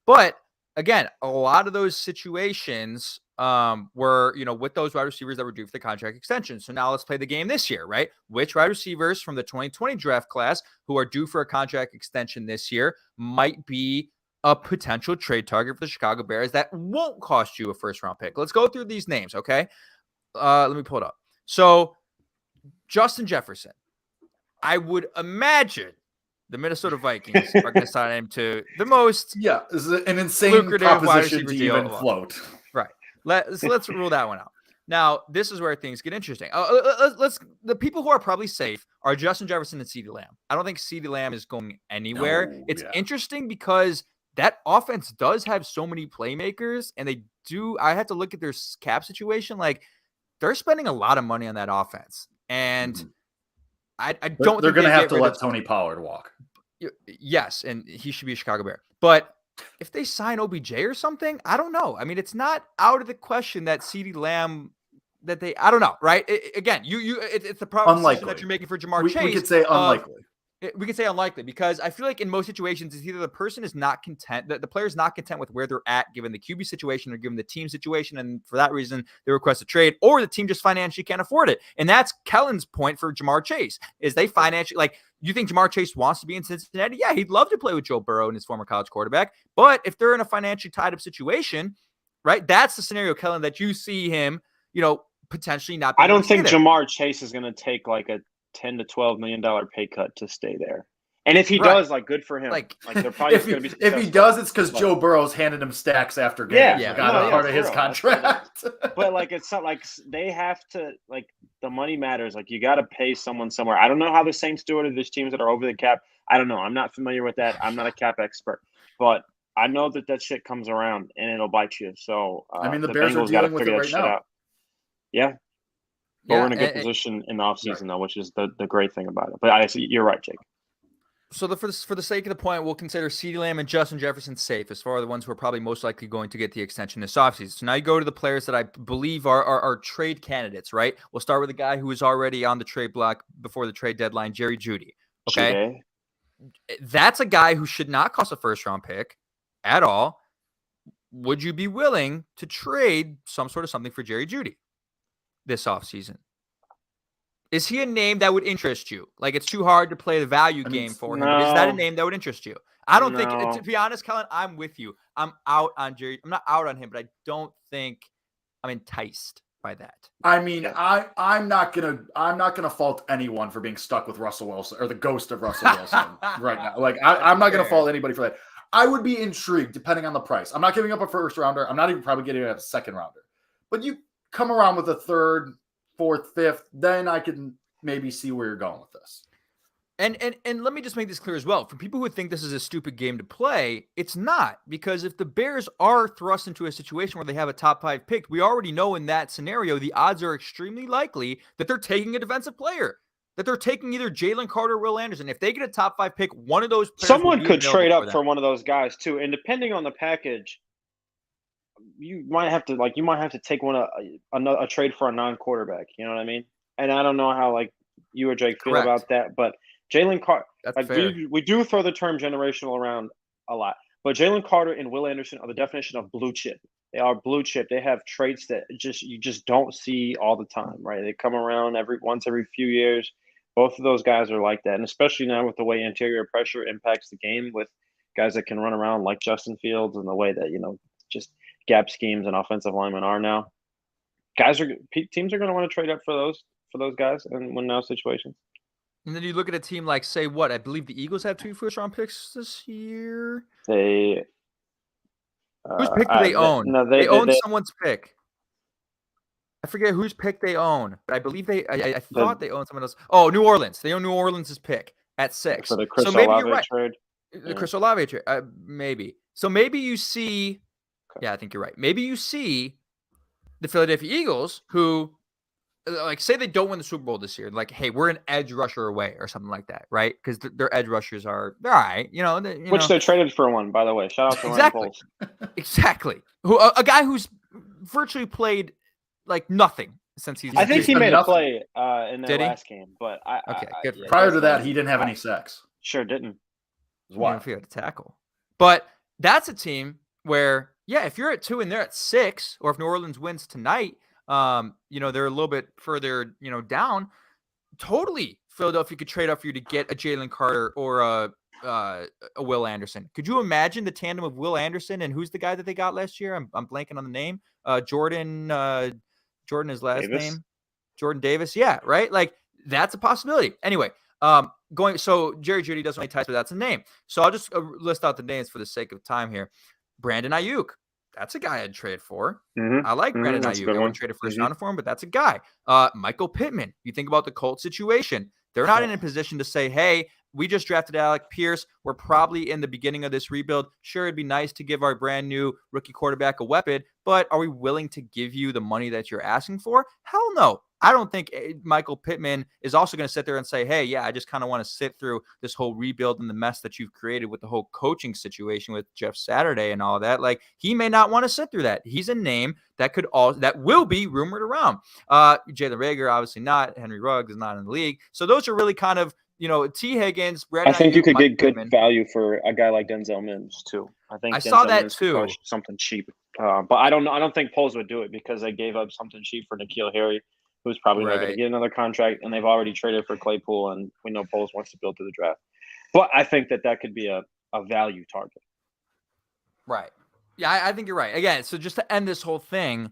But again, a lot of those situations were, with those wide receivers that were due for the contract extension. So now let's play the game this year, right? Which wide receivers from the 2020 draft class who are due for a contract extension this year might be a potential trade target for the Chicago Bears that won't cost you a first-round pick? Let's go through these names, okay? Let me pull it up. So Justin Jefferson, I would imagine the Minnesota Vikings are going to sign him to the most this is an insane proposition to even float. Right. Let's rule that one out. Now, this is where things get interesting. The people who are probably safe are Justin Jefferson and CeeDee Lamb. I don't think CeeDee Lamb is going anywhere. It's interesting because that offense does have so many playmakers, and I have to look at their cap situation. Like, they're spending a lot of money on that offense. And I don't they're think going to have to let Tony Pollard walk. Yes, and he should be a Chicago Bear. But if they sign OBJ or something, I don't know. I mean, it's not out of the question that CeeDee Lamb I don't know, right? It's the proposition that you're making for Jamar Chase. We could say unlikely. We can say unlikely because I feel like in most situations, it's either the person is not content, the player is not content with where they're at given the QB situation or given the team situation. And for that reason, they request a trade, or the team just financially can't afford it. And that's Kellen's point for Jamar Chase is they financially, like, you think Jamar Chase wants to be in Cincinnati? Yeah, he'd love to play with Joe Burrow and his former college quarterback. But if they're in a financially tied up situation, right, that's the scenario, Kellen, that you see him, potentially not. I don't think Jamar Chase is going to take like a $10 to $12 million pay cut to stay there. And if he does, like, good for him. Like they're probably going to be successful. If he does, it's because Joe Burrow's handed him stacks after games. Part of his contract. But like, it's not like they have to, like, the money matters. Like, you got to pay someone somewhere. I don't know how the Saints do it, or there's teams that are over the cap. I don't know. I'm not familiar with that. I'm not a cap expert, but I know that shit comes around and it'll bite you. So the Bears are dealing with it right now. Yeah. But we're in a good position in the offseason, though, which is the great thing about it. But you're right, Jake. So for the sake of the point, we'll consider CeeDee Lamb and Justin Jefferson safe as far as the ones who are probably most likely going to get the extension this offseason. So now you go to the players that I believe are trade candidates, right? We'll start with a guy who was already on the trade block before the trade deadline, Jerry Jeudy. Okay, that's a guy who should not cost a first-round pick at all. Would you be willing to trade something for Jerry Jeudy this offseason? Is he a name that would interest you? Like, it's too hard to play the value game for him. But is that a name that would interest you? I don't think, to be honest, Kellen, I'm with you. I'm out on Jerry. I'm not out on him, but I don't think I'm enticed by that. I mean, I'm not gonna fault anyone for being stuck with Russell Wilson or the ghost of Russell Wilson right now. Like, I'm not gonna fault anybody for that. I would be intrigued depending on the price. I'm not giving up a first rounder. I'm not even probably getting a second rounder. But you come around with a third, fourth, fifth, then I can maybe see where you're going with this. And let me just make this clear as well. For people who think this is a stupid game to play, it's not. Because if the Bears are thrust into a situation where they have a top 5 pick, we already know in that scenario, the odds are extremely likely that they're taking a defensive player. That they're taking either Jalen Carter or Will Anderson. If they get a top 5 pick, one of those players someone could trade up for one of those guys too. And depending on the package, you might have to take a trade for a non-quarterback. You know what I mean? And I don't know how you or Jake feel about that, but Jalen Carter, we do throw the term generational around a lot, but Jalen Carter and Will Anderson are the definition of blue chip. They are blue chip. They have traits that you just don't see all the time, right? They come around once every few years. Both of those guys are like that, and especially now with the way interior pressure impacts the game with guys that can run around like Justin Fields and the way that just gap schemes and offensive linemen are now. Teams are going to want to trade up for those guys and win now situations. And then you look at a team like, say, I believe the Eagles have 2 first-round picks this year. They whose pick do they own? They own someone's pick. I forget whose pick they own, but I believe I thought they owned someone else. Oh, New Orleans. They own New Orleans' pick at 6. For the Chris Olave trade. The Chris Olave trade, maybe. So maybe you see. Okay. Yeah, I think you're right. Maybe you see the Philadelphia Eagles, who, say they don't win the Super Bowl this year. Hey, we're an edge rusher away or something like that, right? Because their edge rushers are all right. Which they traded for one, by the way. Shout out to Ryan Poles. Exactly. A guy who's virtually played nothing since he's. I think he made a play in their last game, but prior to that, he didn't have any sacks. Sure didn't. Why? If he had to tackle, but that's a team where, if you're at 2 and they're at 6, or if New Orleans wins tonight, they're a little bit further, down. Totally, Philadelphia could trade up for you to get a Jalen Carter or a Will Anderson. Could you imagine the tandem of Will Anderson and who's the guy that they got last year? I'm blanking on the name. Jordan, his last name, Jordan Davis. Yeah, right. That's a possibility. Anyway, so Jerry Jeudy doesn't really tie, but that's a name. So I'll just list out the names for the sake of time here. Brandon Ayuk. That's a guy I'd trade for. Mm-hmm. I like Brandon Ayuk. I wouldn't trade a first rounder for him, but that's a guy. Michael Pittman. You think about the Colts situation. They're not in a position to say, hey, we just drafted Alec Pierce. We're probably in the beginning of this rebuild. Sure, it'd be nice to give our brand new rookie quarterback a weapon, but are we willing to give you the money that you're asking for? Hell no. I don't think Michael Pittman is also going to sit there and say, hey, I just kind of want to sit through this whole rebuild and the mess that you've created with the whole coaching situation with Jeff Saturday and all of that. He may not want to sit through that. He's a name that will be rumored around. Jalen Reagor, obviously not. Henry Ruggs is not in the league. So those are really kind of, T. Higgins, Brandon I think Ayuk, you could Mike get good Pittman. value for a guy like Denzel Mims too. I saw that too. Something cheap, but I don't think Poles would do it because they gave up something cheap for N'Keal Harry, who's probably not going to get another contract, and they've already traded for Claypool, and we know Poles wants to build through the draft. But I think that could be a value target. Right. Yeah, I think you're right. Again, so just to end this whole thing,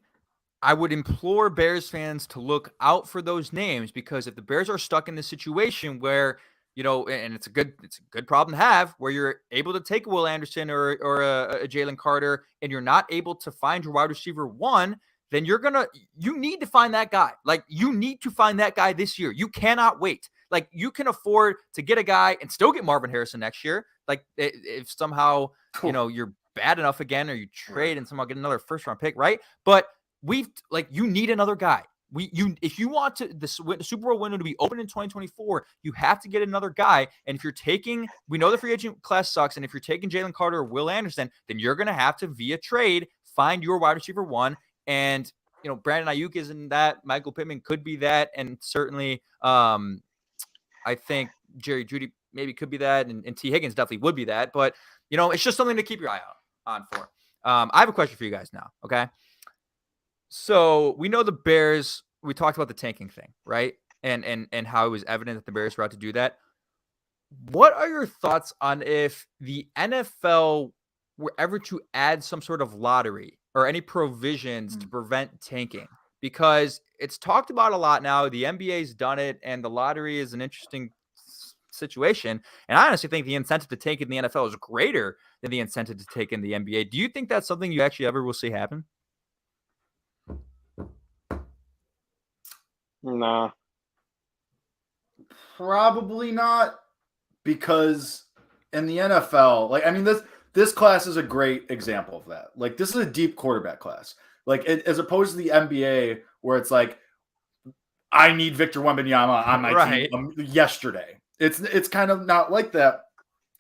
I would implore Bears fans to look out for those names, because if the Bears are stuck in this situation where, and it's a good problem to have, where you're able to take Will Anderson or a Jalen Carter, and you're not able to find your wide receiver 1, then you need to find that guy. You need to find that guy this year. You cannot wait. You can afford to get a guy and still get Marvin Harrison next year. If somehow, you're bad enough again, or you trade and somehow get another first round pick, right? But you need another guy. if you want the Super Bowl window to be open in 2024, you have to get another guy. And if you're taking, we know the free agent class sucks, and if you're taking Jalen Carter or Will Anderson, then you're going to have to, via trade, find your wide receiver one. And Brandon Ayuk isn't that. Michael Pittman could be that, and certainly, I think Jerry Jeudy maybe could be that, and T. Higgins definitely would be that. But it's just something to keep your eye out on for. I have a question for you guys now. Okay. So we know the Bears, we talked about the tanking thing, right? And how it was evident that the Bears were out to do that. What are your thoughts on if the NFL were ever to add some sort of lottery or any provisions to prevent tanking? Because it's talked about a lot now. The NBA's done it, and the lottery is an interesting situation. And I honestly think the incentive to tank in the NFL is greater than the incentive to take in the NBA. Do you think that's something you actually ever will see happen? Nah. Probably not, because in the NFL, this class is a great example of that. Like, this is a deep quarterback class. Like, as opposed to the NBA, where it's like, I need Victor Wembanyama on my team yesterday. It's kind of not like that.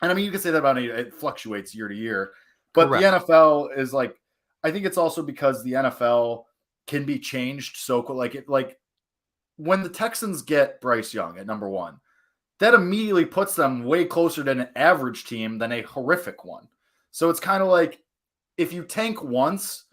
And you can say that about it fluctuates year to year. But Correct. The NFL is like, I think it's also because the NFL can be changed so like when the Texans get Bryce Young at number one, that immediately puts them way closer to an average team than a horrific one. So it's kind of like, if you tank once,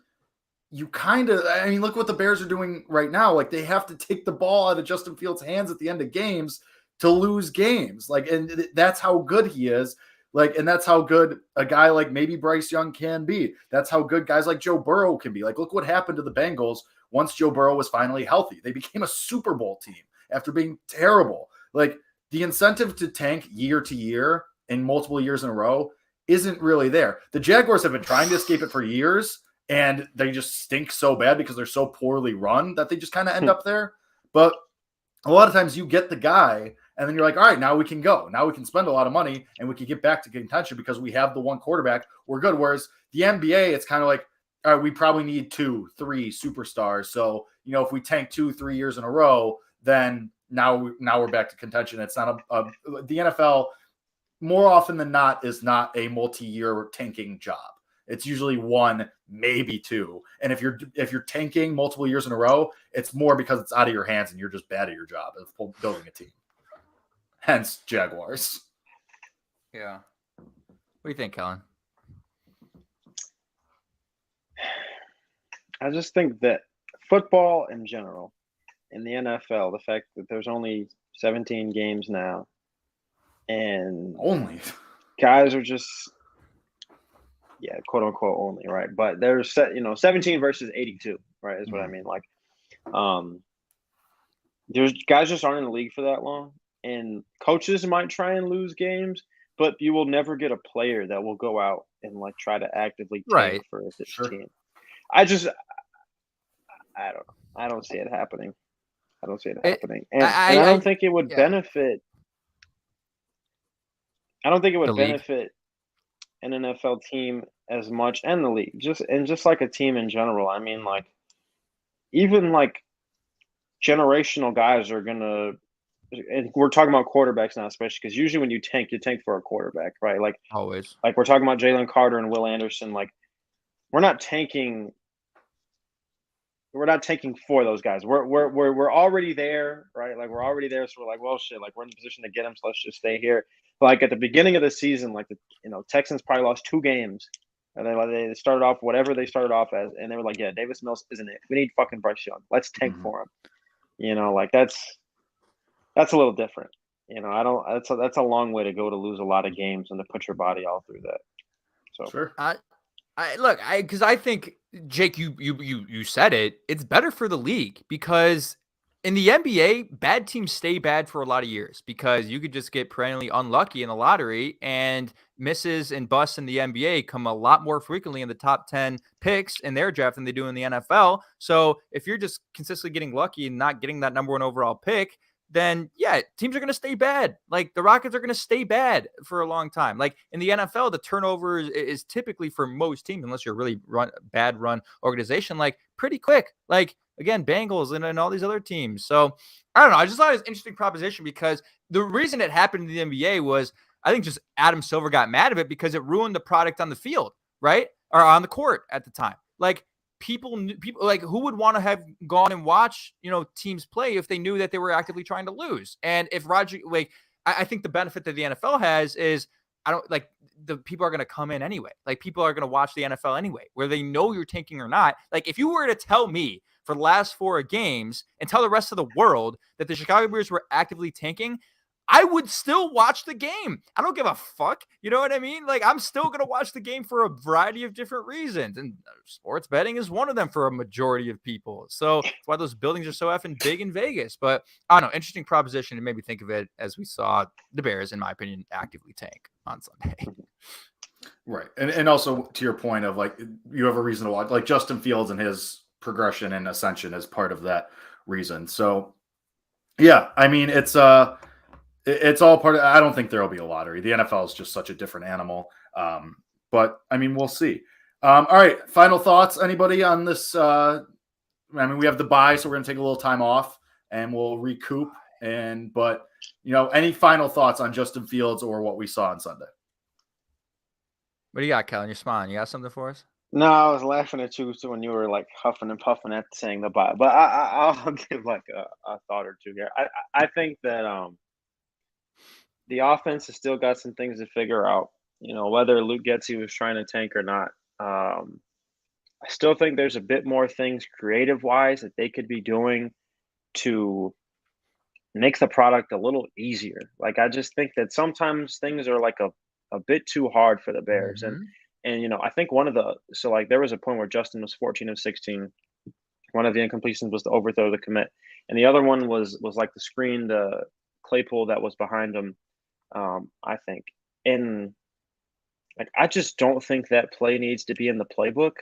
you look what the Bears are doing right now. Like, they have to take the ball out of Justin Fields' hands at the end of games to lose games. Like, and that's how good he is. Like, and that's how good a guy like maybe Bryce Young can be. That's how good guys like Joe Burrow can be. Like, look what happened to the Bengals once Joe Burrow was finally healthy. They became a Super Bowl team after being terrible. Like, the incentive to tank year to year and multiple years in a row isn't really there. The Jaguars have been trying to escape it for years, and they just stink so bad because they're so poorly run that they just kind of end up there. But a lot of times you get the guy, and then you're like, all right, now we can go. Now we can spend a lot of money, and we can get back to contention because we have the one quarterback. We're good. Whereas the NBA, it's kind of like, all right, we probably need 2-3 superstars. So, if we tank 2-3 years in a row, then now we're back to contention. It's not the NFL, more often than not, is not a multi-year tanking job. It's usually 1, maybe 2. And if you're tanking multiple years in a row, it's more because it's out of your hands and you're just bad at your job of building a team. Hence Jaguars. Yeah. What do you think, Kellen? I just think that football in general, in the NFL, the fact that there's only 17 games now, and only guys are just, quote unquote only, right? But there's 17 versus 82, right? Is what I mean. Like, there's guys just aren't in the league for that long, and coaches might try and lose games, but you will never get a player that will go out and like try to actively tank for this team. I don't know. I don't see it happening. And I don't think it would benefit. I don't think it would benefit an NFL team as much, and the league, just like a team in general. I mean, like, even like generational guys are gonna, and we're talking about quarterbacks now, especially because usually when you tank for a quarterback, right? Like, always. Like, we're talking about Jalen Carter and Will Anderson. Like, we're not tanking for those guys. We're already there, right? Like, we're already there, so we're like, well, shit, like, we're in the position to get them, so let's just stay here. But like, at the beginning of the season, like, Texans probably lost 2 games, and they started off whatever they started off as, and they were like, yeah, Davis Mills isn't it. We need fucking Bryce Young. Let's tank for him. Like, that's a little different. I don't. That's a long way to go to lose a lot of games and to put your body all through that. So sure. Because I think, Jake, you said it. It's better for the league, because in the NBA, bad teams stay bad for a lot of years because you could just get perennially unlucky in the lottery, and misses and busts in the NBA come a lot more frequently in the top 10 picks in their draft than they do in the NFL. So if you're just consistently getting lucky and not getting that number 1 overall pick, then teams are going to stay bad. Like, the Rockets are going to stay bad for a long time. Like, in the NFL, the turnover is typically, for most teams, unless you're a really bad run organization, like, pretty quick. Like, again, Bengals and all these other teams. So I don't know. I just thought it was an interesting proposition because the reason it happened in the NBA was I think just Adam Silver got mad at it because it ruined the product on the field, right? Or on the court at the time. Like people like who would want to have gone and watch, teams play if they knew that they were actively trying to lose? And if Roger, like, I think the benefit that the NFL has is I don't like the people are going to come in anyway. Like people are going to watch the NFL anyway, whether they know you're tanking or not. Like if you were to tell me for the last 4 games and tell the rest of the world that the Chicago Bears were actively tanking, I would still watch the game. I don't give a fuck. You know what I mean? Like I'm still going to watch the game for a variety of different reasons. And sports betting is one of them for a majority of people. So that's why those buildings are so effing big in Vegas. But I don't know, interesting proposition. It made me think of it as we saw the Bears, in my opinion, actively tank on Sunday. Right. And also to your point of like, you have a reason to watch, like Justin Fields and his progression and ascension as part of that reason. So yeah, I mean, it's all part of, I don't think there'll be a lottery. The NFL is just such a different animal. But I mean, we'll see. All right. Final thoughts. Anybody on this? I mean, we have the bye, so we're going to take a little time off and we'll recoup. But any final thoughts on Justin Fields or what we saw on Sunday? What do you got, Kellen? You're smiling. You got something for us? No, I was laughing at you when you were like huffing and puffing at saying the bye. But I'll give like a thought or two here. I think that the offense has still got some things to figure out. Whether Luke Getsy was trying to tank or not. I still think there's a bit more things creative wise that they could be doing to make the product a little easier. Like I just think that sometimes things are like a bit too hard for the Bears. Mm-hmm. And I think there was a point where Justin was 14 of 16. One of the incompletions was the overthrow the commit. And the other one was like the screen, the Claypool that was behind him, I think. And like I just don't think that play needs to be in the playbook.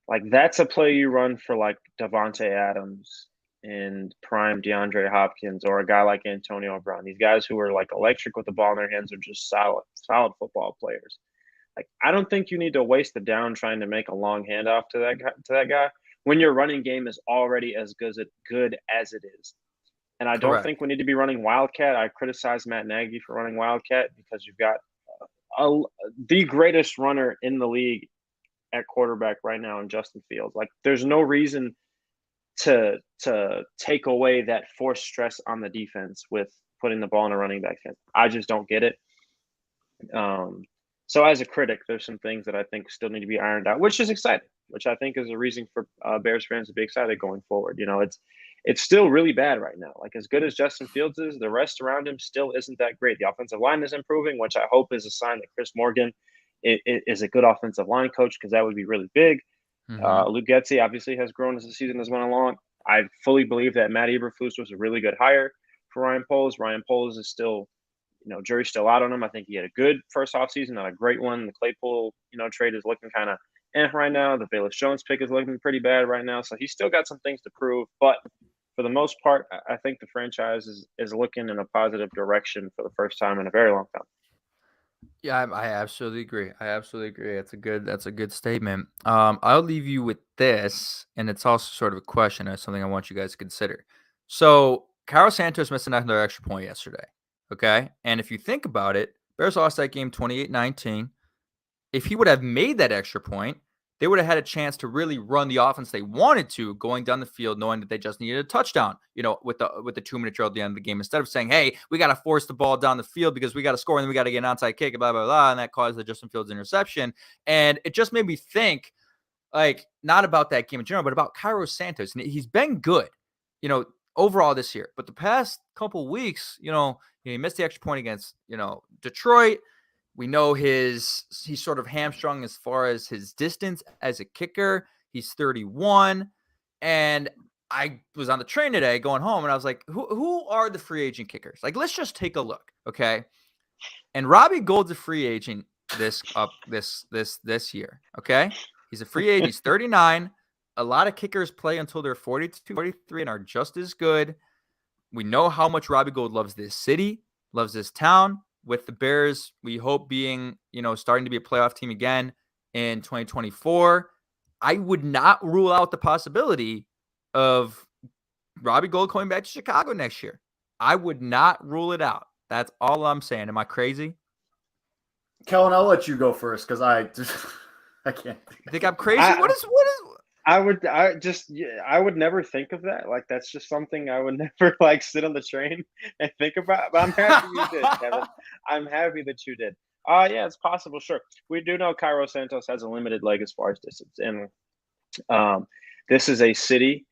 Like that's a play you run for like Devontae Adams and prime DeAndre Hopkins or a guy like Antonio Brown. These guys who are like electric with the ball in their hands are just solid football players. Like I don't think you need to waste the down trying to make a long handoff to that guy when your running game is already as good as it is. And I don't think we need to be running Wildcat. I criticize Matt Nagy for running Wildcat because you've got the greatest runner in the league at quarterback right now in Justin Fields. Like there's no reason to take away that forced stress on the defense with putting the ball in a running back's hand. I just don't get it. So as a critic, there's some things that I think still need to be ironed out, which is exciting, which I think is a reason for Bears fans to be excited going forward. It's still really bad right now. Like as good as Justin Fields is, the rest around him still isn't that great. The offensive line is improving, which I hope is a sign that Chris Morgan is a good offensive line coach because that would be really big. Mm-hmm. Luke Getsy obviously has grown as the season has went along. I fully believe that Matt Eberflus was a really good hire for Ryan Poles. Ryan Poles is still, jury's still out on him. I think he had a good first offseason, not a great one. The Claypool, trade is looking kind of right now. The Velus Jones pick is looking pretty bad right now. So he's still got some things to prove. But for the most part, I think the franchise is looking in a positive direction for the first time in a very long time. Yeah, I absolutely agree. That's a good statement. I'll leave you with this, and it's also sort of a question. It's something I want you guys to consider. So, Carlos Santos missed another extra point yesterday. Okay, and if you think about it, Bears lost that game 28-19. If he would have made that extra point, they would have had a chance to really run the offense they wanted to going down the field, knowing that they just needed a touchdown, with the 2-minute drill at the end of the game, instead of saying, hey, we got to force the ball down the field because we got to score and then we got to get an onside kick, blah, blah, blah. And that caused the Justin Fields interception. And it just made me think, like, not about that game in general, but about Carlos Santos. And he's been good, overall this year. But the past couple weeks, he missed the extra point against, Detroit. We know he's sort of hamstrung as far as his distance as a kicker. He's 31. And I was on the train today going home and I was like, who are the free agent kickers? Like, let's just take a look. Okay. And Robbie Gould's a free agent this year. Okay. He's a free agent. He's 39. A lot of kickers play until they're 42, 43 and are just as good. We know how much Robbie Gould loves this city, loves this town. With the Bears, we hope being, starting to be a playoff team again in 2024. I would not rule out the possibility of Robbie Gould coming back to Chicago next year. I would not rule it out. That's all I'm saying. Am I crazy? Kellen, I'll let you go first because I can't. You think I'm crazy? What is? I would never think of that. Like, that's just something I would never like sit on the train and think about. But I'm happy you did, Kevin. I'm happy that you did. Yeah, it's possible. Sure. We do know Cairo Santos has a limited leg as far as distance. And this is a city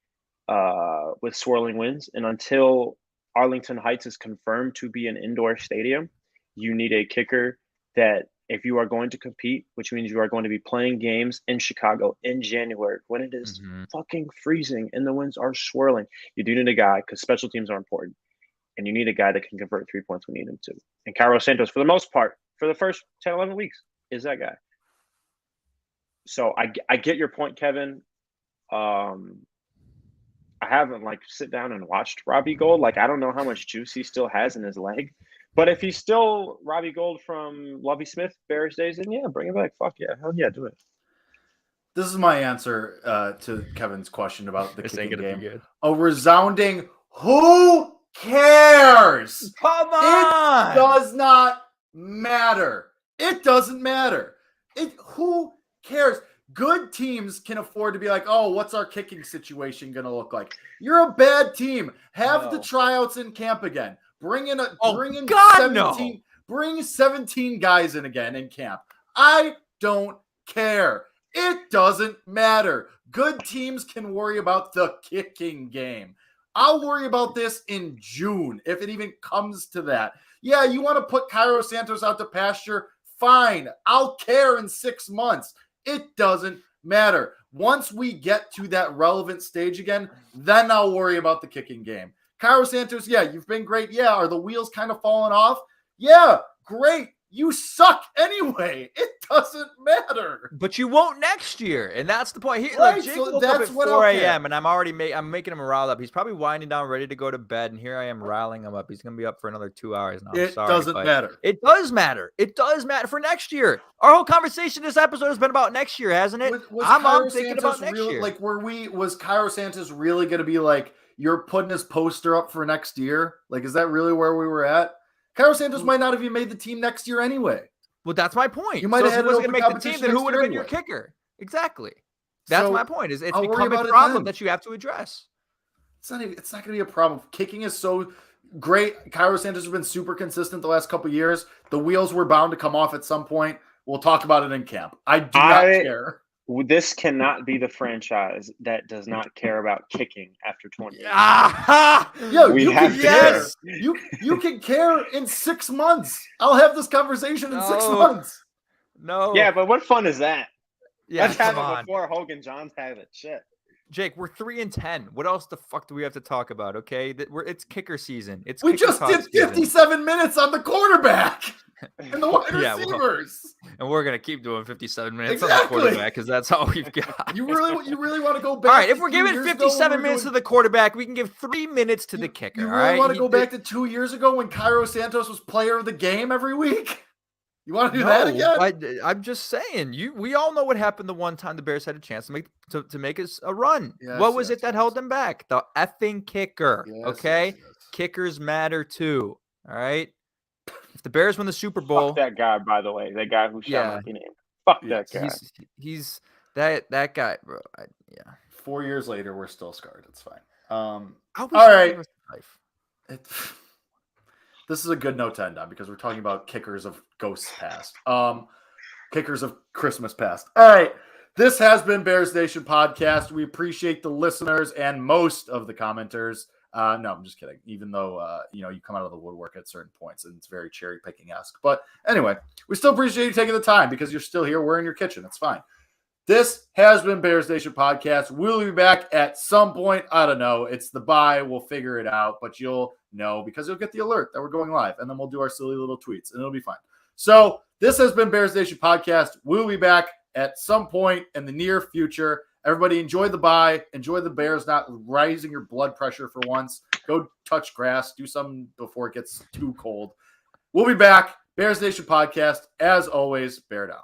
with swirling winds. And until Arlington Heights is confirmed to be an indoor stadium, you need a kicker that, if you are going to compete, which means you are going to be playing games in Chicago in January when it is fucking freezing and the winds are swirling, you do need a guy, because special teams are important, and you need a guy that can convert 3 points when you need him to. And Cairo Santos, for the most part, for the first 10, 11 weeks, is that guy. So I get your point, Kevin. I haven't sit down and watched Robbie Gould. I don't know how much juice he still has in his leg. But if he's still Robbie Gould from Lovie Smith Bears days, then yeah, bring him back. Fuck yeah. Hell yeah, do it. This is my answer to Kevin's question about the kicking game. Good. A resounding, who cares? Come on! It does not matter. It doesn't matter. Who cares? Good teams can afford to be like, oh, what's our kicking situation going to look like? You're a bad team. Have the tryouts in camp again. Bring 17 guys in again in camp. I don't care. It doesn't matter. Good teams can worry about the kicking game. I'll worry about this in June, if it even comes to that. Yeah, you want to put Cairo Santos out to pasture? Fine. I'll care in 6 months. It doesn't matter. Once we get to that relevant stage again, then I'll worry about the kicking game. Cairo Santos, yeah, you've been great. Yeah, are the wheels kind of falling off? Yeah, great. You suck anyway. It doesn't matter. But you won't next year, and that's the point. Right, Jake so woke that's up what at I'll 4 care. a.m., and I'm making him rile up. He's probably winding down, ready to go to bed, and here I am riling him up. He's going to be up for another 2 hours now. It doesn't matter. It does matter. It does matter for next year. Our whole conversation this episode has been about next year, hasn't it? I'm thinking about next year. Was Cairo Santos really going to be like, you're putting his poster up for next year? Is that really where we were at? Cairo Santos might not have even made the team next year anyway. Well, that's my point. You might have if had he wasn't an going to make the team, then who would have been your kicker? Exactly. That's my point. It's become a problem that you have to address. It's not going to be a problem. Kicking is so great. Cairo Santos has been super consistent the last couple of years. The wheels were bound to come off at some point. We'll talk about it in camp. I do not care. This cannot be the franchise that does not care about kicking after 20 years. You can care. You can care in 6 months. I'll have this conversation in 6 months. No. Yeah, but what fun is that? Yeah, let's have it before Hogan Johns have it. Shit. Jake, we're 3-10. What else the fuck do we have to talk about? Okay, it's kicker season. We just did 57 minutes on the quarterback and the wide receivers, and we're gonna keep doing 57 minutes on the quarterback because that's all we've got. You really want to go back? All right, if we're giving 57 minutes to the quarterback, we can give 3 minutes to the kicker. You really want to go back to 2 years ago when Cairo Santos was player of the game every week? You want to do that again? I'm just saying. We all know what happened the one time the Bears had a chance to make us a run. What was it that held them back? The effing kicker. Okay, kickers matter too. All right. If the Bears win the Super Bowl, fuck that guy. By the way, that guy who shot my name. Fuck that guy. He's that guy, bro. 4 years later, we're still scarred. It's fine. All right. This is a good note to end on because we're talking about kickers of ghosts past. Kickers of Christmas past. All right. This has been Bears Nation Podcast. We appreciate the listeners and most of the commenters. No, I'm just kidding. Even though, you come out of the woodwork at certain points and it's very cherry picking-esque. But anyway, we still appreciate you taking the time because you're still here. We're in your kitchen. It's fine. This has been Bears Nation Podcast. We'll be back at some point. I don't know. It's the bye. We'll figure it out, but you'll know because you'll get the alert that we're going live, and then we'll do our silly little tweets, and it'll be fine. So this has been Bears Nation Podcast. We'll be back at some point in the near future. Everybody enjoy the bye. Enjoy the Bears not rising your blood pressure for once. Go touch grass. Do something before it gets too cold. We'll be back. Bears Nation Podcast. As always, bear down.